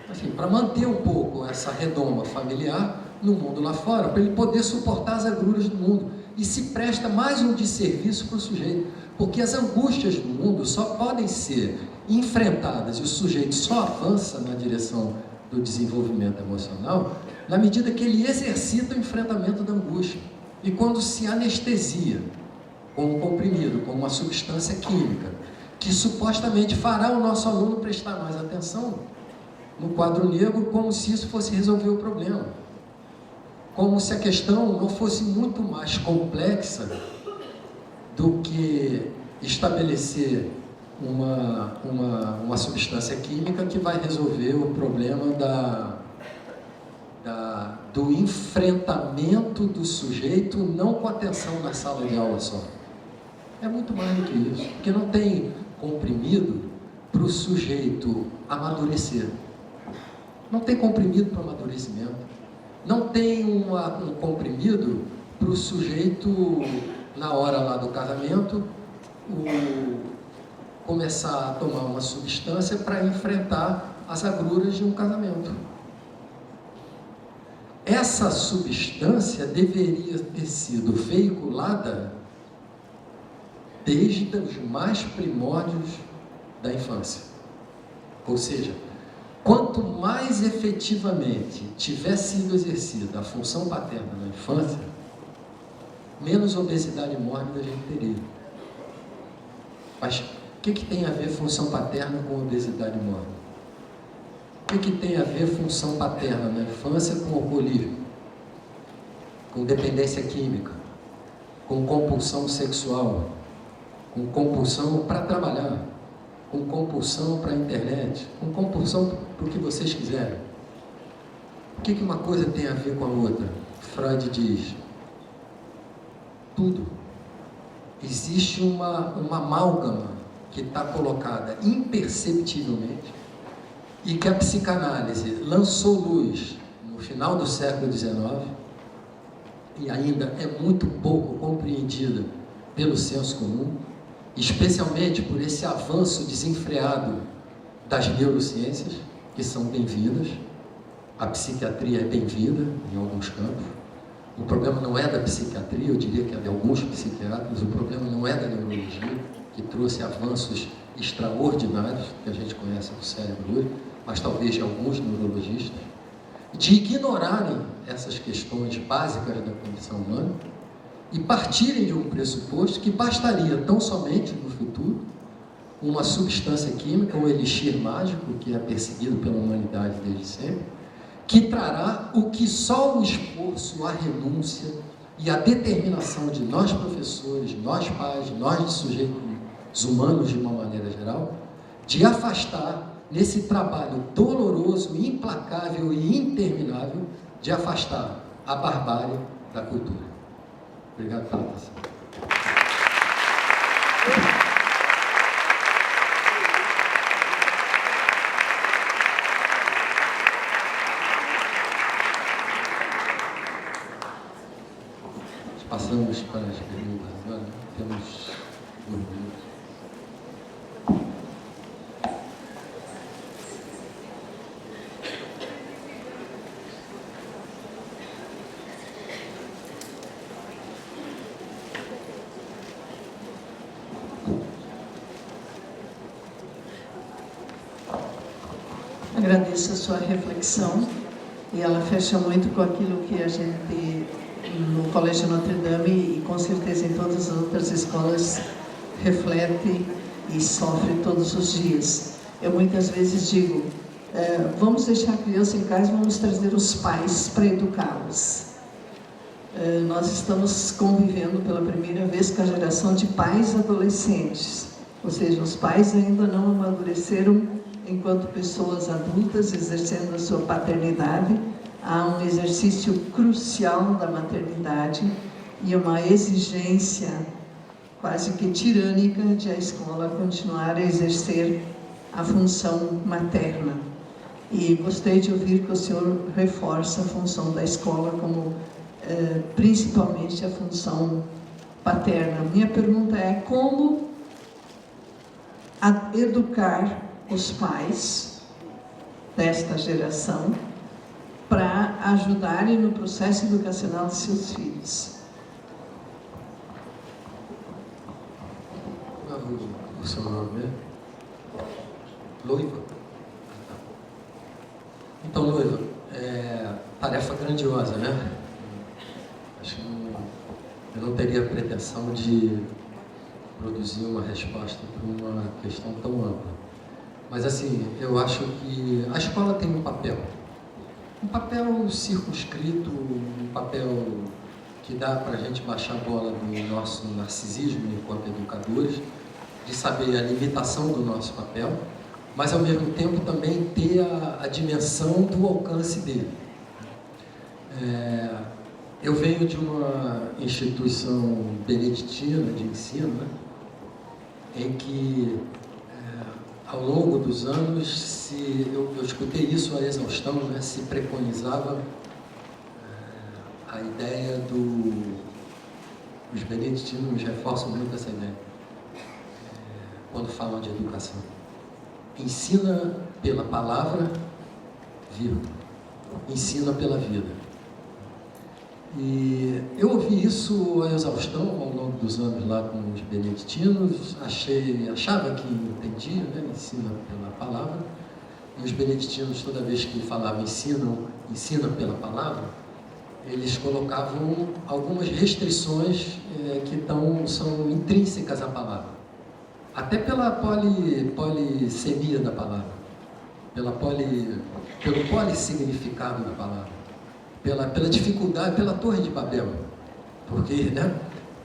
Assim, para manter um pouco essa redoma familiar no mundo lá fora, para ele poder suportar as agruras do mundo. E se presta mais um desserviço para o sujeito, porque as angústias do mundo só podem ser enfrentadas e o sujeito só avança na direção do desenvolvimento emocional na medida que ele exercita o enfrentamento da angústia. E quando se anestesia com um comprimido, com uma substância química, que supostamente fará o nosso aluno prestar mais atenção no quadro negro, como se isso fosse resolver o problema. Como se a questão não fosse muito mais complexa do que estabelecer uma substância química que vai resolver o problema do enfrentamento do sujeito, não com atenção na sala de aula só. É muito mais do que isso, porque não tem comprimido para o sujeito amadurecer. Não tem comprimido para o amadurecimento. Não tem um comprimido para o sujeito, na hora lá do casamento, começar a tomar uma substância para enfrentar as agruras de um casamento. Essa substância deveria ter sido veiculada desde os mais primórdios da infância. Ou seja, quanto mais efetivamente tiver sido exercida a função paterna na infância, menos obesidade mórbida a gente teria. Mas o que tem a ver função paterna com obesidade mórbida? O que tem a ver função paterna na infância com alcoolismo, com dependência química, com compulsão sexual, com compulsão para trabalhar, com compulsão para a internet, com compulsão para o que vocês quiserem? O que uma coisa tem a ver com a outra? Freud diz: tudo. Existe uma amálgama que está colocada imperceptivelmente e que a psicanálise lançou luz no final do século XIX e ainda é muito pouco compreendida pelo senso comum, especialmente por esse avanço desenfreado das neurociências, que são bem-vindas. A psiquiatria é bem-vinda em alguns campos. O problema não é da psiquiatria, eu diria que é de alguns psiquiatras. O problema não é da neurologia, que trouxe avanços extraordinários, que a gente conhece do cérebro hoje, mas talvez de alguns neurologistas, de ignorarem essas questões básicas da condição humana e partirem de um pressuposto que bastaria tão somente no futuro uma substância química, um elixir mágico, que é perseguido pela humanidade desde sempre, que trará o que só o esforço, a renúncia e a determinação de nós professores, nós pais, nós sujeitos humanos de uma maneira geral, de afastar, nesse trabalho doloroso, implacável e interminável, de afastar a barbárie da cultura. Obrigado pela atenção. Passamos para as perguntas agora. Temos 2 minutos. Agradeço a sua reflexão e ela fecha muito com aquilo que a gente no Colégio Notre Dame e com certeza em todas as outras escolas reflete e sofre todos os dias. Eu muitas vezes digo, vamos deixar a criança em casa e vamos trazer os pais para educá-los. Nós estamos convivendo pela primeira vez com a geração de pais adolescentes Ou seja, os pais ainda não amadureceram enquanto pessoas adultas exercendo a sua paternidade. Há um exercício crucial da maternidade e uma exigência quase que tirânica de a escola continuar a exercer a função materna. E gostei de ouvir que o senhor reforça a função da escola como principalmente a função paterna. Minha pergunta é como educar os pais desta geração para ajudarem no processo educacional de seus filhos. O seu nome é? Loiva? Então, Loiva, tarefa grandiosa, né? Acho que eu não teria a pretensão de produzir uma resposta para uma questão tão ampla. Mas, assim, eu acho que a escola tem um papel circunscrito, um papel que dá para a gente baixar a bola do nosso narcisismo enquanto educadores, de saber a limitação do nosso papel, mas ao mesmo tempo também ter a dimensão do alcance dele. Eu venho de uma instituição beneditina de ensino, né, em que ao longo dos anos eu escutei isso a exaustão, né, se preconizava a ideia os beneditinos reforçam muito essa ideia quando falam de educação. Ensina pela palavra, ensina pela vida. E eu ouvi isso a exaustão ao longo dos anos lá com os beneditinos, achava que entendia, né? Ensina pela palavra. E os beneditinos, toda vez que falavam ensina pela palavra, eles colocavam algumas restrições que são intrínsecas à palavra. Até pela polissemia da palavra, pelo polissignificado da palavra, pela dificuldade, pela Torre de Babel, porque, né,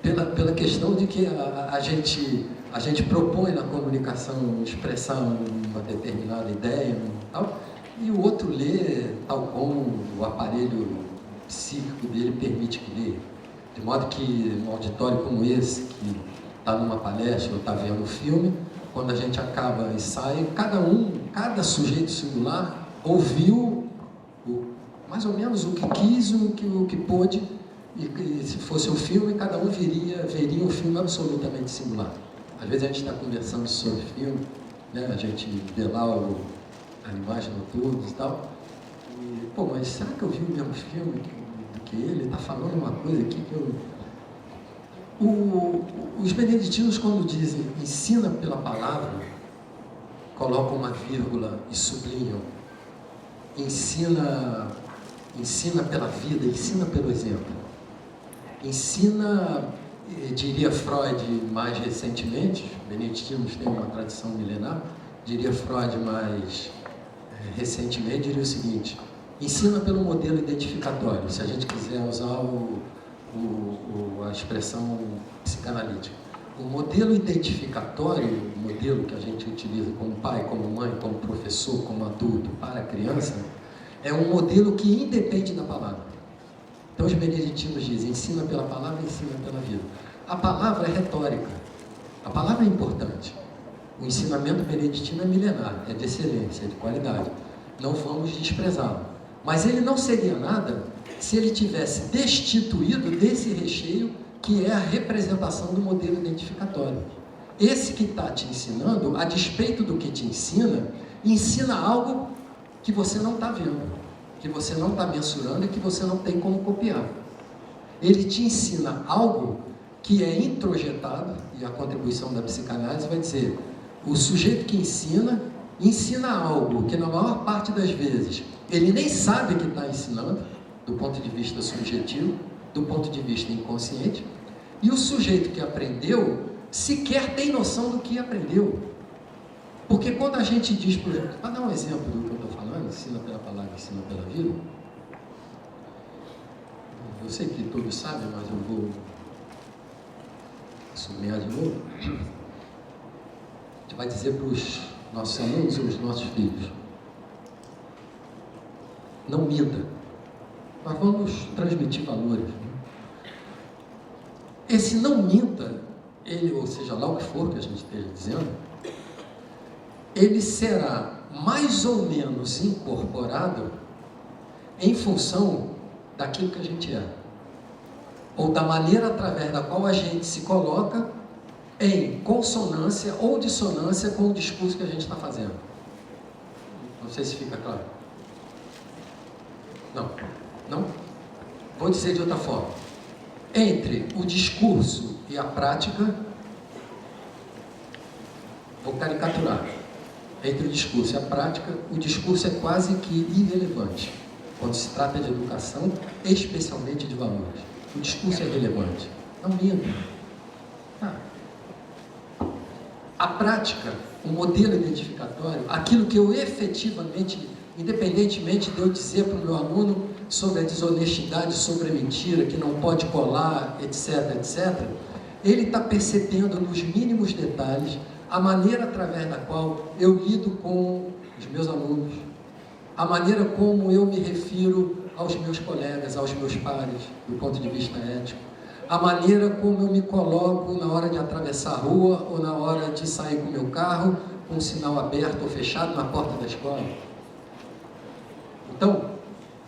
pela questão de que a gente propõe na comunicação expressar uma determinada ideia tal, e o outro lê tal como o aparelho psíquico dele permite que lê. De modo que um auditório como esse, que está numa palestra ou está vendo um filme, quando a gente acaba e sai, cada sujeito singular ouviu mais ou menos o que quis, o que pôde, e se fosse um filme, cada um veria um filme absolutamente singular. Às vezes a gente está conversando sobre filme, né? A gente vê lá Animais Noturnos e tal, e, mas será que eu vi o mesmo filme do que ele? Está falando uma coisa aqui que eu... Os beneditinos, quando dizem ensina pela palavra, colocam uma vírgula e sublinham. Ensina pela vida, ensina pelo exemplo. Ensina, diria Freud mais recentemente, os beneditinos têm uma tradição milenar, diria Freud mais recentemente, diria o seguinte: ensina pelo modelo identificatório, se a gente quiser usar a expressão psicanalítica. O modelo identificatório, o modelo que a gente utiliza como pai, como mãe, como professor, como adulto para a criança, é um modelo que independe da palavra. Então os beneditinos dizem, ensina pela palavra, ensina pela vida. A palavra é retórica, a palavra é importante. O ensinamento beneditino é milenar, é de excelência, é de qualidade. Não vamos desprezá-lo. Mas ele não seria nada se ele tivesse destituído desse recheio que é a representação do modelo identificatório. Esse que está te ensinando, a despeito do que te ensina algo que você não está vendo, que você não está mensurando e que você não tem como copiar. Ele te ensina algo que é introjetado, e a contribuição da psicanálise vai dizer, o sujeito que ensina algo que na maior parte das vezes ele nem sabe que está ensinando, do ponto de vista subjetivo, do ponto de vista inconsciente, e o sujeito que aprendeu sequer tem noção do que aprendeu. Porque quando a gente diz, por exemplo, para dar um exemplo do que eu estou falando, ensina pela palavra, ensina pela vida, eu sei que todos sabem, mas eu vou sublinhar de novo. vai dizer para os nossos alunos e os nossos filhos: não minta. Nós vamos transmitir valores. Esse não minta, ele, ou seja lá o que for que a gente esteja dizendo, ele será mais ou menos incorporado em função daquilo que a gente é, ou da maneira através da qual a gente se coloca em consonância ou dissonância com o discurso que a gente está fazendo. Não sei se fica claro. Não? Vou dizer de outra forma. Entre o discurso e a prática, vou caricaturar. Entre o discurso e a prática, o discurso é quase que irrelevante quando se trata de educação, especialmente de valores. O discurso é relevante. Não minta. A prática, o modelo identificatório, aquilo que eu efetivamente, independentemente de eu dizer para o meu aluno sobre a desonestidade, sobre a mentira, que não pode colar, etc., etc., ele está percebendo nos mínimos detalhes a maneira através da qual eu lido com os meus alunos, a maneira como eu me refiro aos meus colegas, aos meus pares, do ponto de vista ético, a maneira como eu me coloco na hora de atravessar a rua ou na hora de sair com o meu carro, com o sinal aberto ou fechado na porta da escola. Então,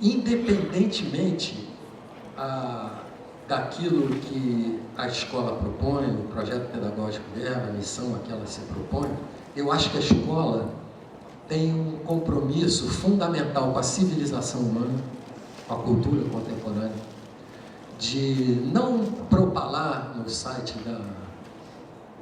independentemente daquilo que a escola propõe, o projeto pedagógico dela, a missão a que ela se propõe, eu acho que a escola tem um compromisso fundamental com a civilização humana, com a cultura contemporânea, de não propalar no site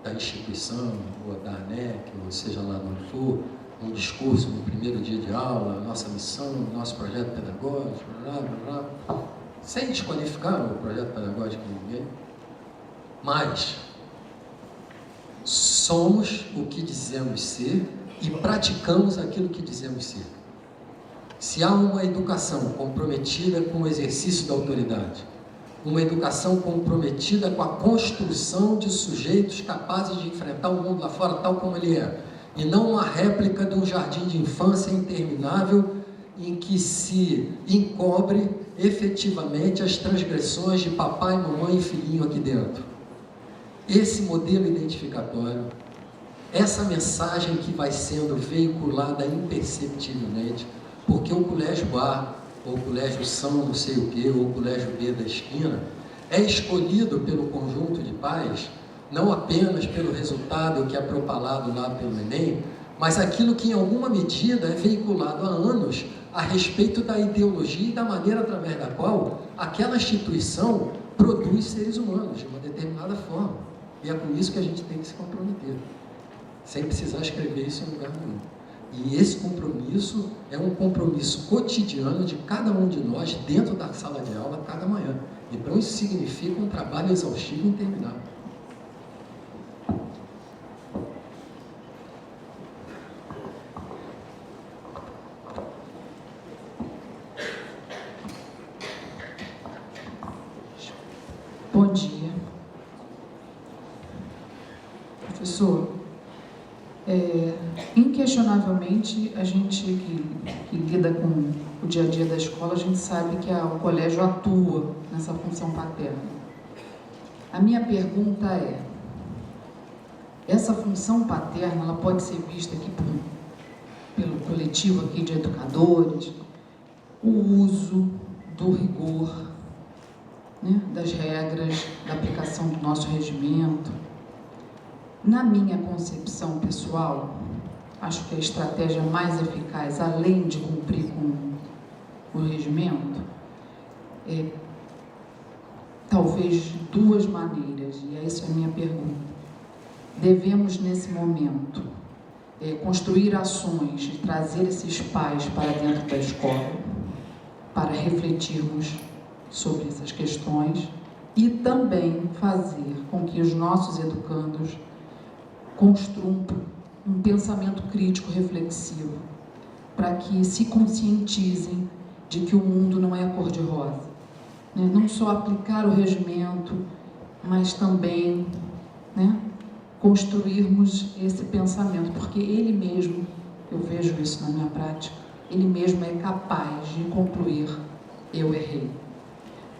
da instituição, ou da ANEC, ou seja lá onde for, um discurso no primeiro dia de aula, nossa missão, nosso projeto pedagógico, blá, blá, blá, sem desqualificar o projeto pedagógico de ninguém, mas somos o que dizemos ser e praticamos aquilo que dizemos ser. Se há uma educação comprometida com o exercício da autoridade, uma educação comprometida com a construção de sujeitos capazes de enfrentar o mundo lá fora tal como ele é, e não uma réplica de um jardim de infância interminável em que se encobre efetivamente as transgressões de papai, mamãe e filhinho aqui dentro. Esse modelo identificatório, essa mensagem que vai sendo veiculada imperceptivelmente, porque o Colégio A, ou o Colégio São não sei o que, ou o Colégio B da esquina, é escolhido pelo conjunto de pais, não apenas pelo resultado que é propalado lá pelo Enem, mas aquilo que em alguma medida é veiculado há anos a respeito da ideologia e da maneira através da qual aquela instituição produz seres humanos de uma determinada forma. E é com isso que a gente tem que se comprometer, sem precisar escrever isso em lugar nenhum. E esse compromisso é um compromisso cotidiano de cada um de nós dentro da sala de aula cada manhã. Então isso significa um trabalho exaustivo e interminável. Bom dia. Professor, inquestionavelmente, a gente que lida com o dia a dia da escola, a gente sabe que o colégio atua nessa função paterna. A minha pergunta é, essa função paterna, ela pode ser vista aqui pelo coletivo aqui de educadores, o uso do rigor, né, das regras, da aplicação do nosso regimento. Na minha concepção pessoal, acho que a estratégia mais eficaz, além de cumprir com o regimento, é talvez de duas maneiras, e essa é a minha pergunta. Devemos, nesse momento, construir ações de trazer esses pais para dentro da escola, para refletirmos sobre essas questões e também fazer com que os nossos educandos construam um pensamento crítico reflexivo para que se conscientizem de que o mundo não é cor-de-rosa, né? Não só aplicar o regimento, mas também, né, construirmos esse pensamento, porque ele mesmo, eu vejo isso na minha prática, ele mesmo é capaz de concluir: eu errei.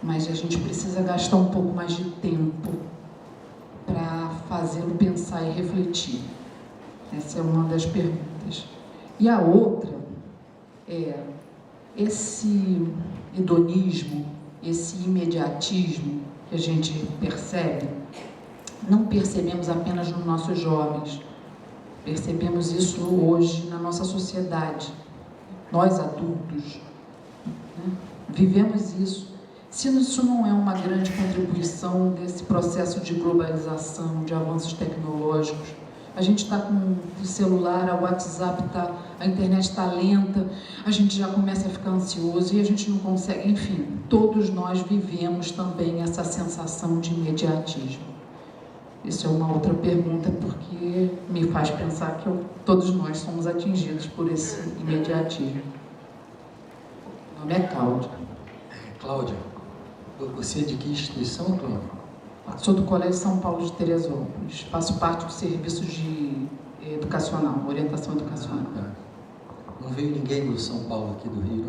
Mas a gente precisa gastar um pouco mais de tempo para fazê-lo pensar e refletir. Essa é uma das perguntas. E a outra é esse hedonismo, esse imediatismo que a gente percebe, não percebemos apenas nos nossos jovens, percebemos isso hoje na nossa sociedade. Nós adultos, né, vivemos isso. Se isso não é uma grande contribuição desse processo de globalização, de avanços tecnológicos, a gente está com o celular, o WhatsApp, a internet está lenta, a gente já começa a ficar ansioso e a gente não consegue, enfim, todos nós vivemos também essa sensação de imediatismo. Isso é uma outra pergunta, porque me faz pensar que todos nós somos atingidos por esse imediatismo. Meu nome é Cláudia. Cláudia, você é de que instituição, Cláudia? Sou do Colégio São Paulo de Teresópolis. Faço parte do serviço de educacional, orientação educacional. Não veio ninguém do São Paulo aqui do Rio,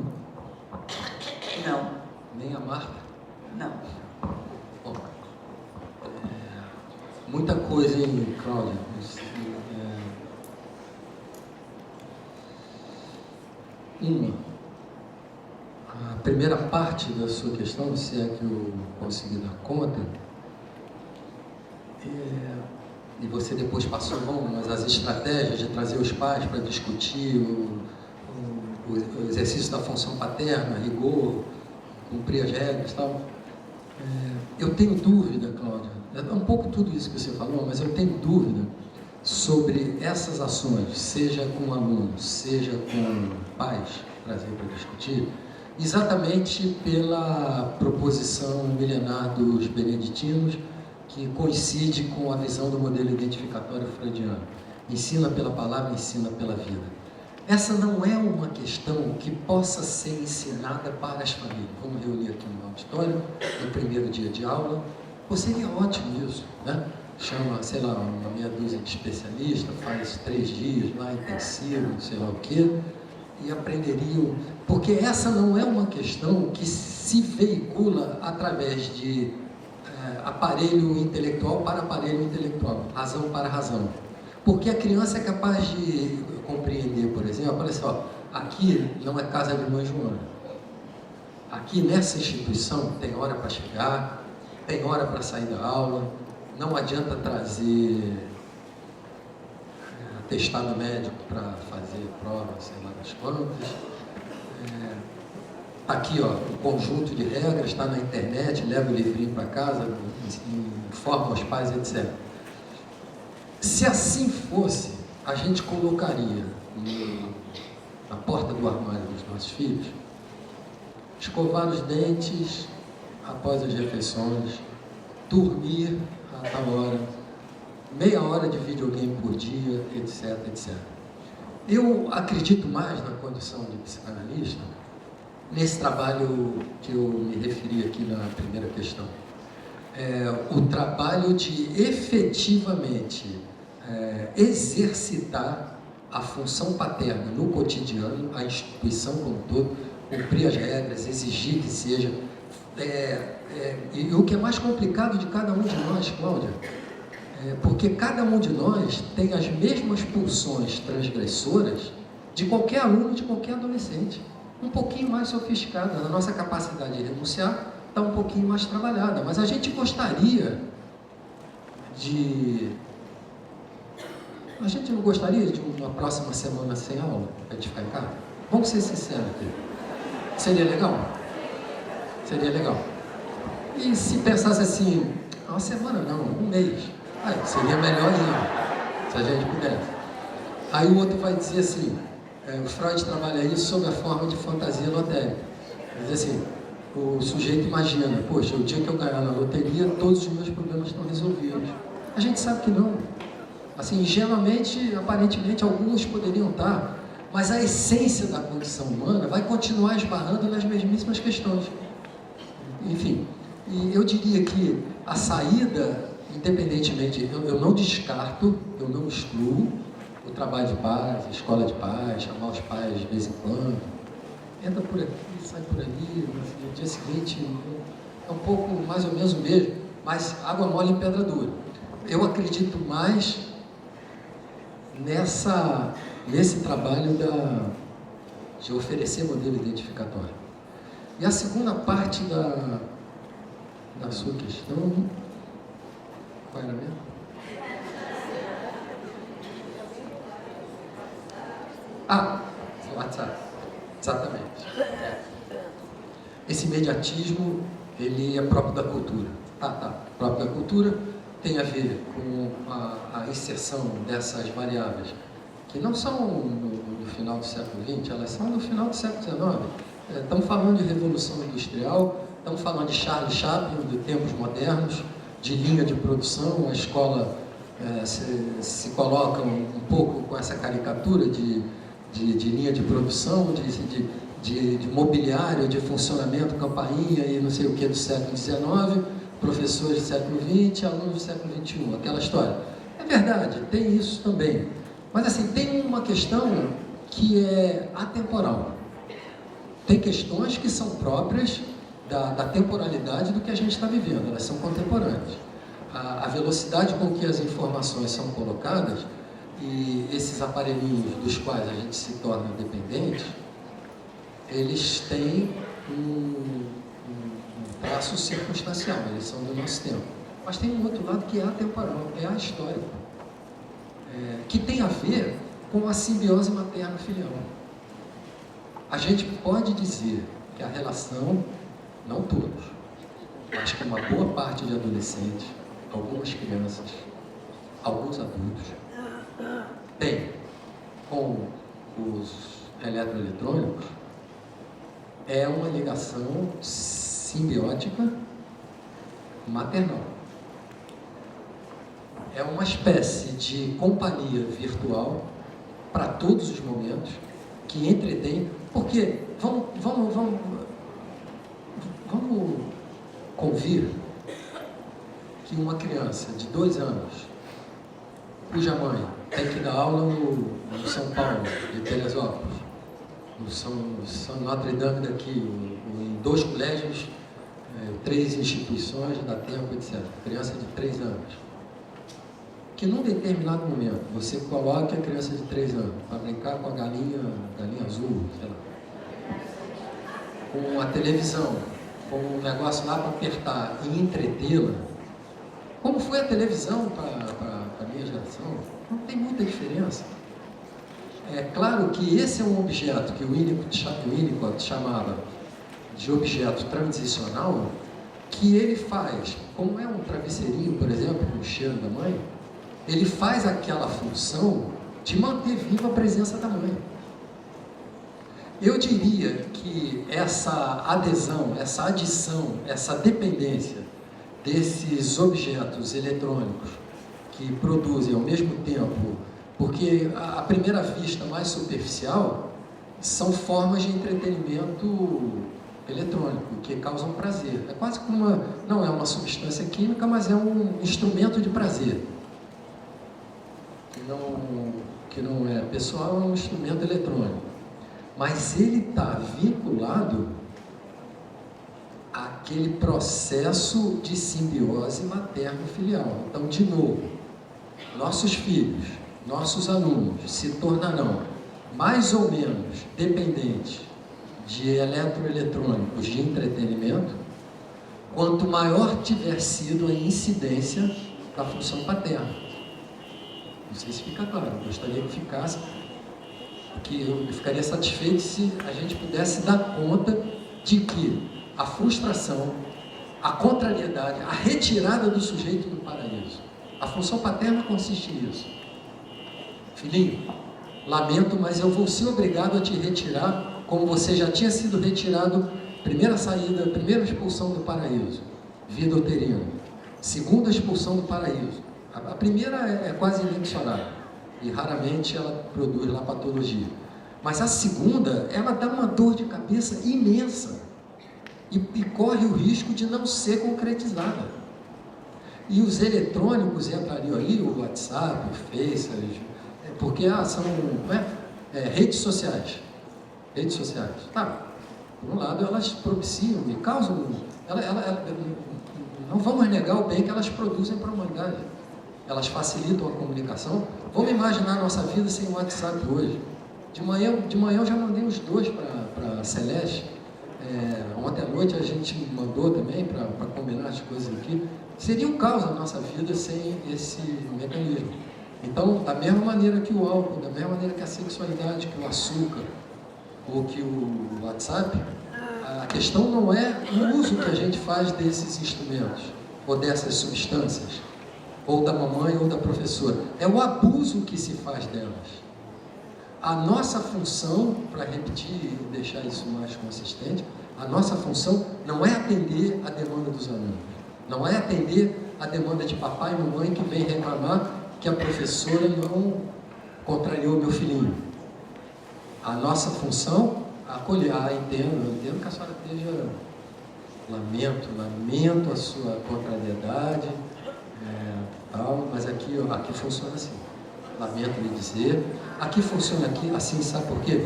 não? Não. Nem a Marta? Não. Bom, muita coisa, hein, Cláudia? A primeira parte da sua questão, se é que eu consegui dar conta, e você depois passou mas as estratégias de trazer os pais para discutir o exercício da função paterna, rigor, cumprir as regras e tal. Eu tenho dúvida, Cláudia, é um pouco tudo isso que você falou, mas eu tenho dúvida sobre essas ações, seja com alunos, seja com pais, trazer para discutir, exatamente pela proposição milenar dos beneditinos, que coincide com a visão do modelo identificatório freudiano. Ensina pela palavra, ensina pela vida. Essa não é uma questão que possa ser ensinada para as famílias. Vamos reunir aqui no auditório, no primeiro dia de aula. Pô, seria ótimo isso, né? Chama, sei lá, uma meia dúzia de especialistas, faz 3 dias lá, intensivo, sei lá o quê, e aprenderiam. Porque essa não é uma questão que se veicula através de aparelho intelectual para aparelho intelectual, razão para razão. Porque a criança é capaz de compreender, por exemplo, olha só, aqui não é casa de mãe Joana. Aqui nessa instituição tem hora para chegar, tem hora para sair da aula, não adianta trazer atestado médico para fazer prova, sei lá das quantas. Aqui, ó, um conjunto de regras, está na internet, leva o livrinho para casa, informa os pais, etc. Se assim fosse, a gente colocaria na porta do armário dos nossos filhos, escovar os dentes após as refeições, dormir a tal hora, meia hora de videogame por dia, etc, etc. Eu acredito mais na condição de psicanalista, nesse trabalho que eu me referi aqui na primeira questão. O trabalho de efetivamente exercitar a função paterna no cotidiano, a instituição como um todo, cumprir as regras, exigir que seja. E o que é mais complicado de cada um de nós, Cláudia, porque cada um de nós tem as mesmas pulsões transgressoras de qualquer aluno, de qualquer adolescente. Um pouquinho mais sofisticada, a nossa capacidade de renunciar está um pouquinho mais trabalhada, mas a gente gostaria de... A gente não gostaria de uma próxima semana sem aula, para a gente ficar em casa? Vamos ser sinceros aqui. Seria legal? Seria legal. E se pensasse assim, uma semana não, um mês, seria melhor ainda, se a gente pudesse. Aí o outro vai dizer assim, o Freud trabalha isso sob a forma de fantasia lotérica. Quer dizer assim, o sujeito imagina, poxa, o dia que eu ganhar na loteria, todos os meus problemas estão resolvidos. A gente sabe que não. Assim, ingenuamente, aparentemente, alguns poderiam estar, mas a essência da condição humana vai continuar esbarrando nas mesmíssimas questões. Enfim, e eu diria que a saída independentemente, eu não descarto, eu não excluo o trabalho de paz, a escola de paz, chamar os pais de vez em quando, entra por aqui, sai por ali, no dia seguinte é um pouco mais ou menos o mesmo, mas água mole em pedra dura. Eu acredito mais nesse trabalho de oferecer modelo identificatório. E a segunda parte da sua questão, qual era mesmo? WhatsApp, exatamente. Esse imediatismo, ele é próprio da cultura. Próprio da cultura tem a ver com a inserção dessas variáveis, que não são no final do século XX, elas são no final do século XIX. Estamos falando de Revolução Industrial, estamos falando de Charles Chaplin, de tempos modernos, de linha de produção. A escola se coloca um pouco com essa caricatura de linha de produção, de mobiliário, de funcionamento, campainha e não sei o que do século XIX, professores do século XX, alunos do século XXI, aquela história. É verdade, tem isso também. Mas assim, tem uma questão que é atemporal. Tem questões que são próprias da temporalidade do que a gente está vivendo, elas são contemporâneas. A velocidade com que as informações são colocadas e esses aparelhinhos dos quais a gente se torna dependente, eles têm um traço circunstancial, eles são do nosso tempo. Mas tem um outro lado que é atemporal, é ahistórico, que tem a ver com a simbiose materno-filial. A gente pode dizer que a relação, não todos, mas que uma boa parte de adolescentes, algumas crianças, alguns adultos, tem com os eletroeletrônicos é uma ligação simbiótica maternal. É uma espécie de companhia virtual para todos os momentos, que entretém, porque vamos convir que uma criança de 2 anos, cuja mãe tem que dar aula no São Paulo, de Teresópolis, no São Notre Dame daqui, em 2 colégios, 3 instituições, dá tempo, etc. Criança de 3 anos. Que num determinado momento você coloque a criança de 3 anos para brincar com a galinha azul, sei lá, com a televisão, com um negócio lá para apertar e entretê-la. Como foi a televisão para a minha geração? Não tem muita diferença. É claro que esse é um objeto que o Winnicott chamava de objeto transicional, que ele faz, como é um travesseirinho, por exemplo, com o cheiro da mãe, ele faz aquela função de manter viva a presença da mãe. Eu diria que essa adesão, essa adição, essa dependência desses objetos eletrônicos que produzem ao mesmo tempo, porque à primeira vista mais superficial, são formas de entretenimento eletrônico, que causam prazer. É quase como não é uma substância química, mas é um instrumento de prazer. Que não é pessoal, é um instrumento eletrônico. Mas ele está vinculado àquele processo de simbiose materno-filial. Então, de novo, nossos filhos, nossos alunos se tornarão mais ou menos dependentes de eletroeletrônicos de entretenimento quanto maior tiver sido a incidência da função paterna. Não sei se fica claro, eu gostaria que ficasse, que eu ficaria satisfeito se a gente pudesse dar conta de que a frustração, a contrariedade, a retirada do sujeito do paraíso, a função paterna consiste nisso. Filhinho, lamento, mas eu vou ser obrigado a te retirar como você já tinha sido retirado, primeira saída, primeira expulsão do paraíso, vida uterina, segunda expulsão do paraíso. A primeira é quase inexorável e raramente ela produz lá patologia. Mas a segunda, ela dá uma dor de cabeça imensa e corre o risco de não ser concretizada. E os eletrônicos entrariam ali, o WhatsApp, o Face, porque são redes sociais. Redes sociais. Tá, por um lado, elas propiciam e causam... não vamos negar o bem que elas produzem para a humanidade. Elas facilitam a comunicação. Vamos imaginar a nossa vida sem o WhatsApp hoje. De manhã eu já mandei os 2 para a Celeste. Ontem à noite a gente mandou também para combinar as coisas aqui. Seria um caos a nossa vida sem esse mecanismo. Então, da mesma maneira que o álcool, da mesma maneira que a sexualidade, que o açúcar ou que o WhatsApp, a questão não é o uso que a gente faz desses instrumentos ou dessas substâncias, ou da mamãe ou da professora. É o abuso que se faz delas. A nossa função, para repetir e deixar isso mais consistente, a nossa função não é atender a demanda dos alunos, não é atender a demanda de papai e mamãe que vem reclamar que a professora não contrariou meu filhinho. A nossa função, acolher, eu entendo que a senhora esteja, lamento a sua contrariedade, tal, mas aqui funciona assim. Lamento lhe dizer, aqui funciona assim, sabe por quê?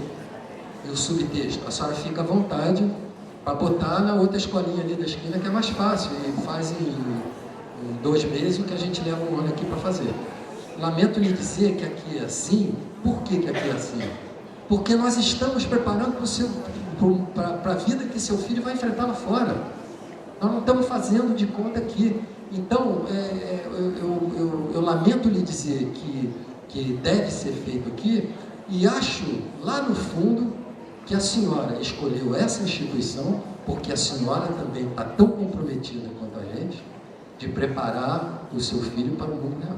E o subtexto, a senhora fica à vontade para botar na outra escolinha ali da esquina, que é mais fácil, e faz em 2 meses o que a gente leva um ano aqui para fazer. Lamento lhe dizer que aqui é assim. Por que aqui é assim? Porque nós estamos preparando para a vida que seu filho vai enfrentar lá fora. Nós não estamos fazendo de conta aqui. Então, eu lamento lhe dizer que deve ser feito aqui, e acho, lá no fundo, que a senhora escolheu essa instituição, porque a senhora também está tão comprometida quanto a gente, de preparar o seu filho para o mundo real.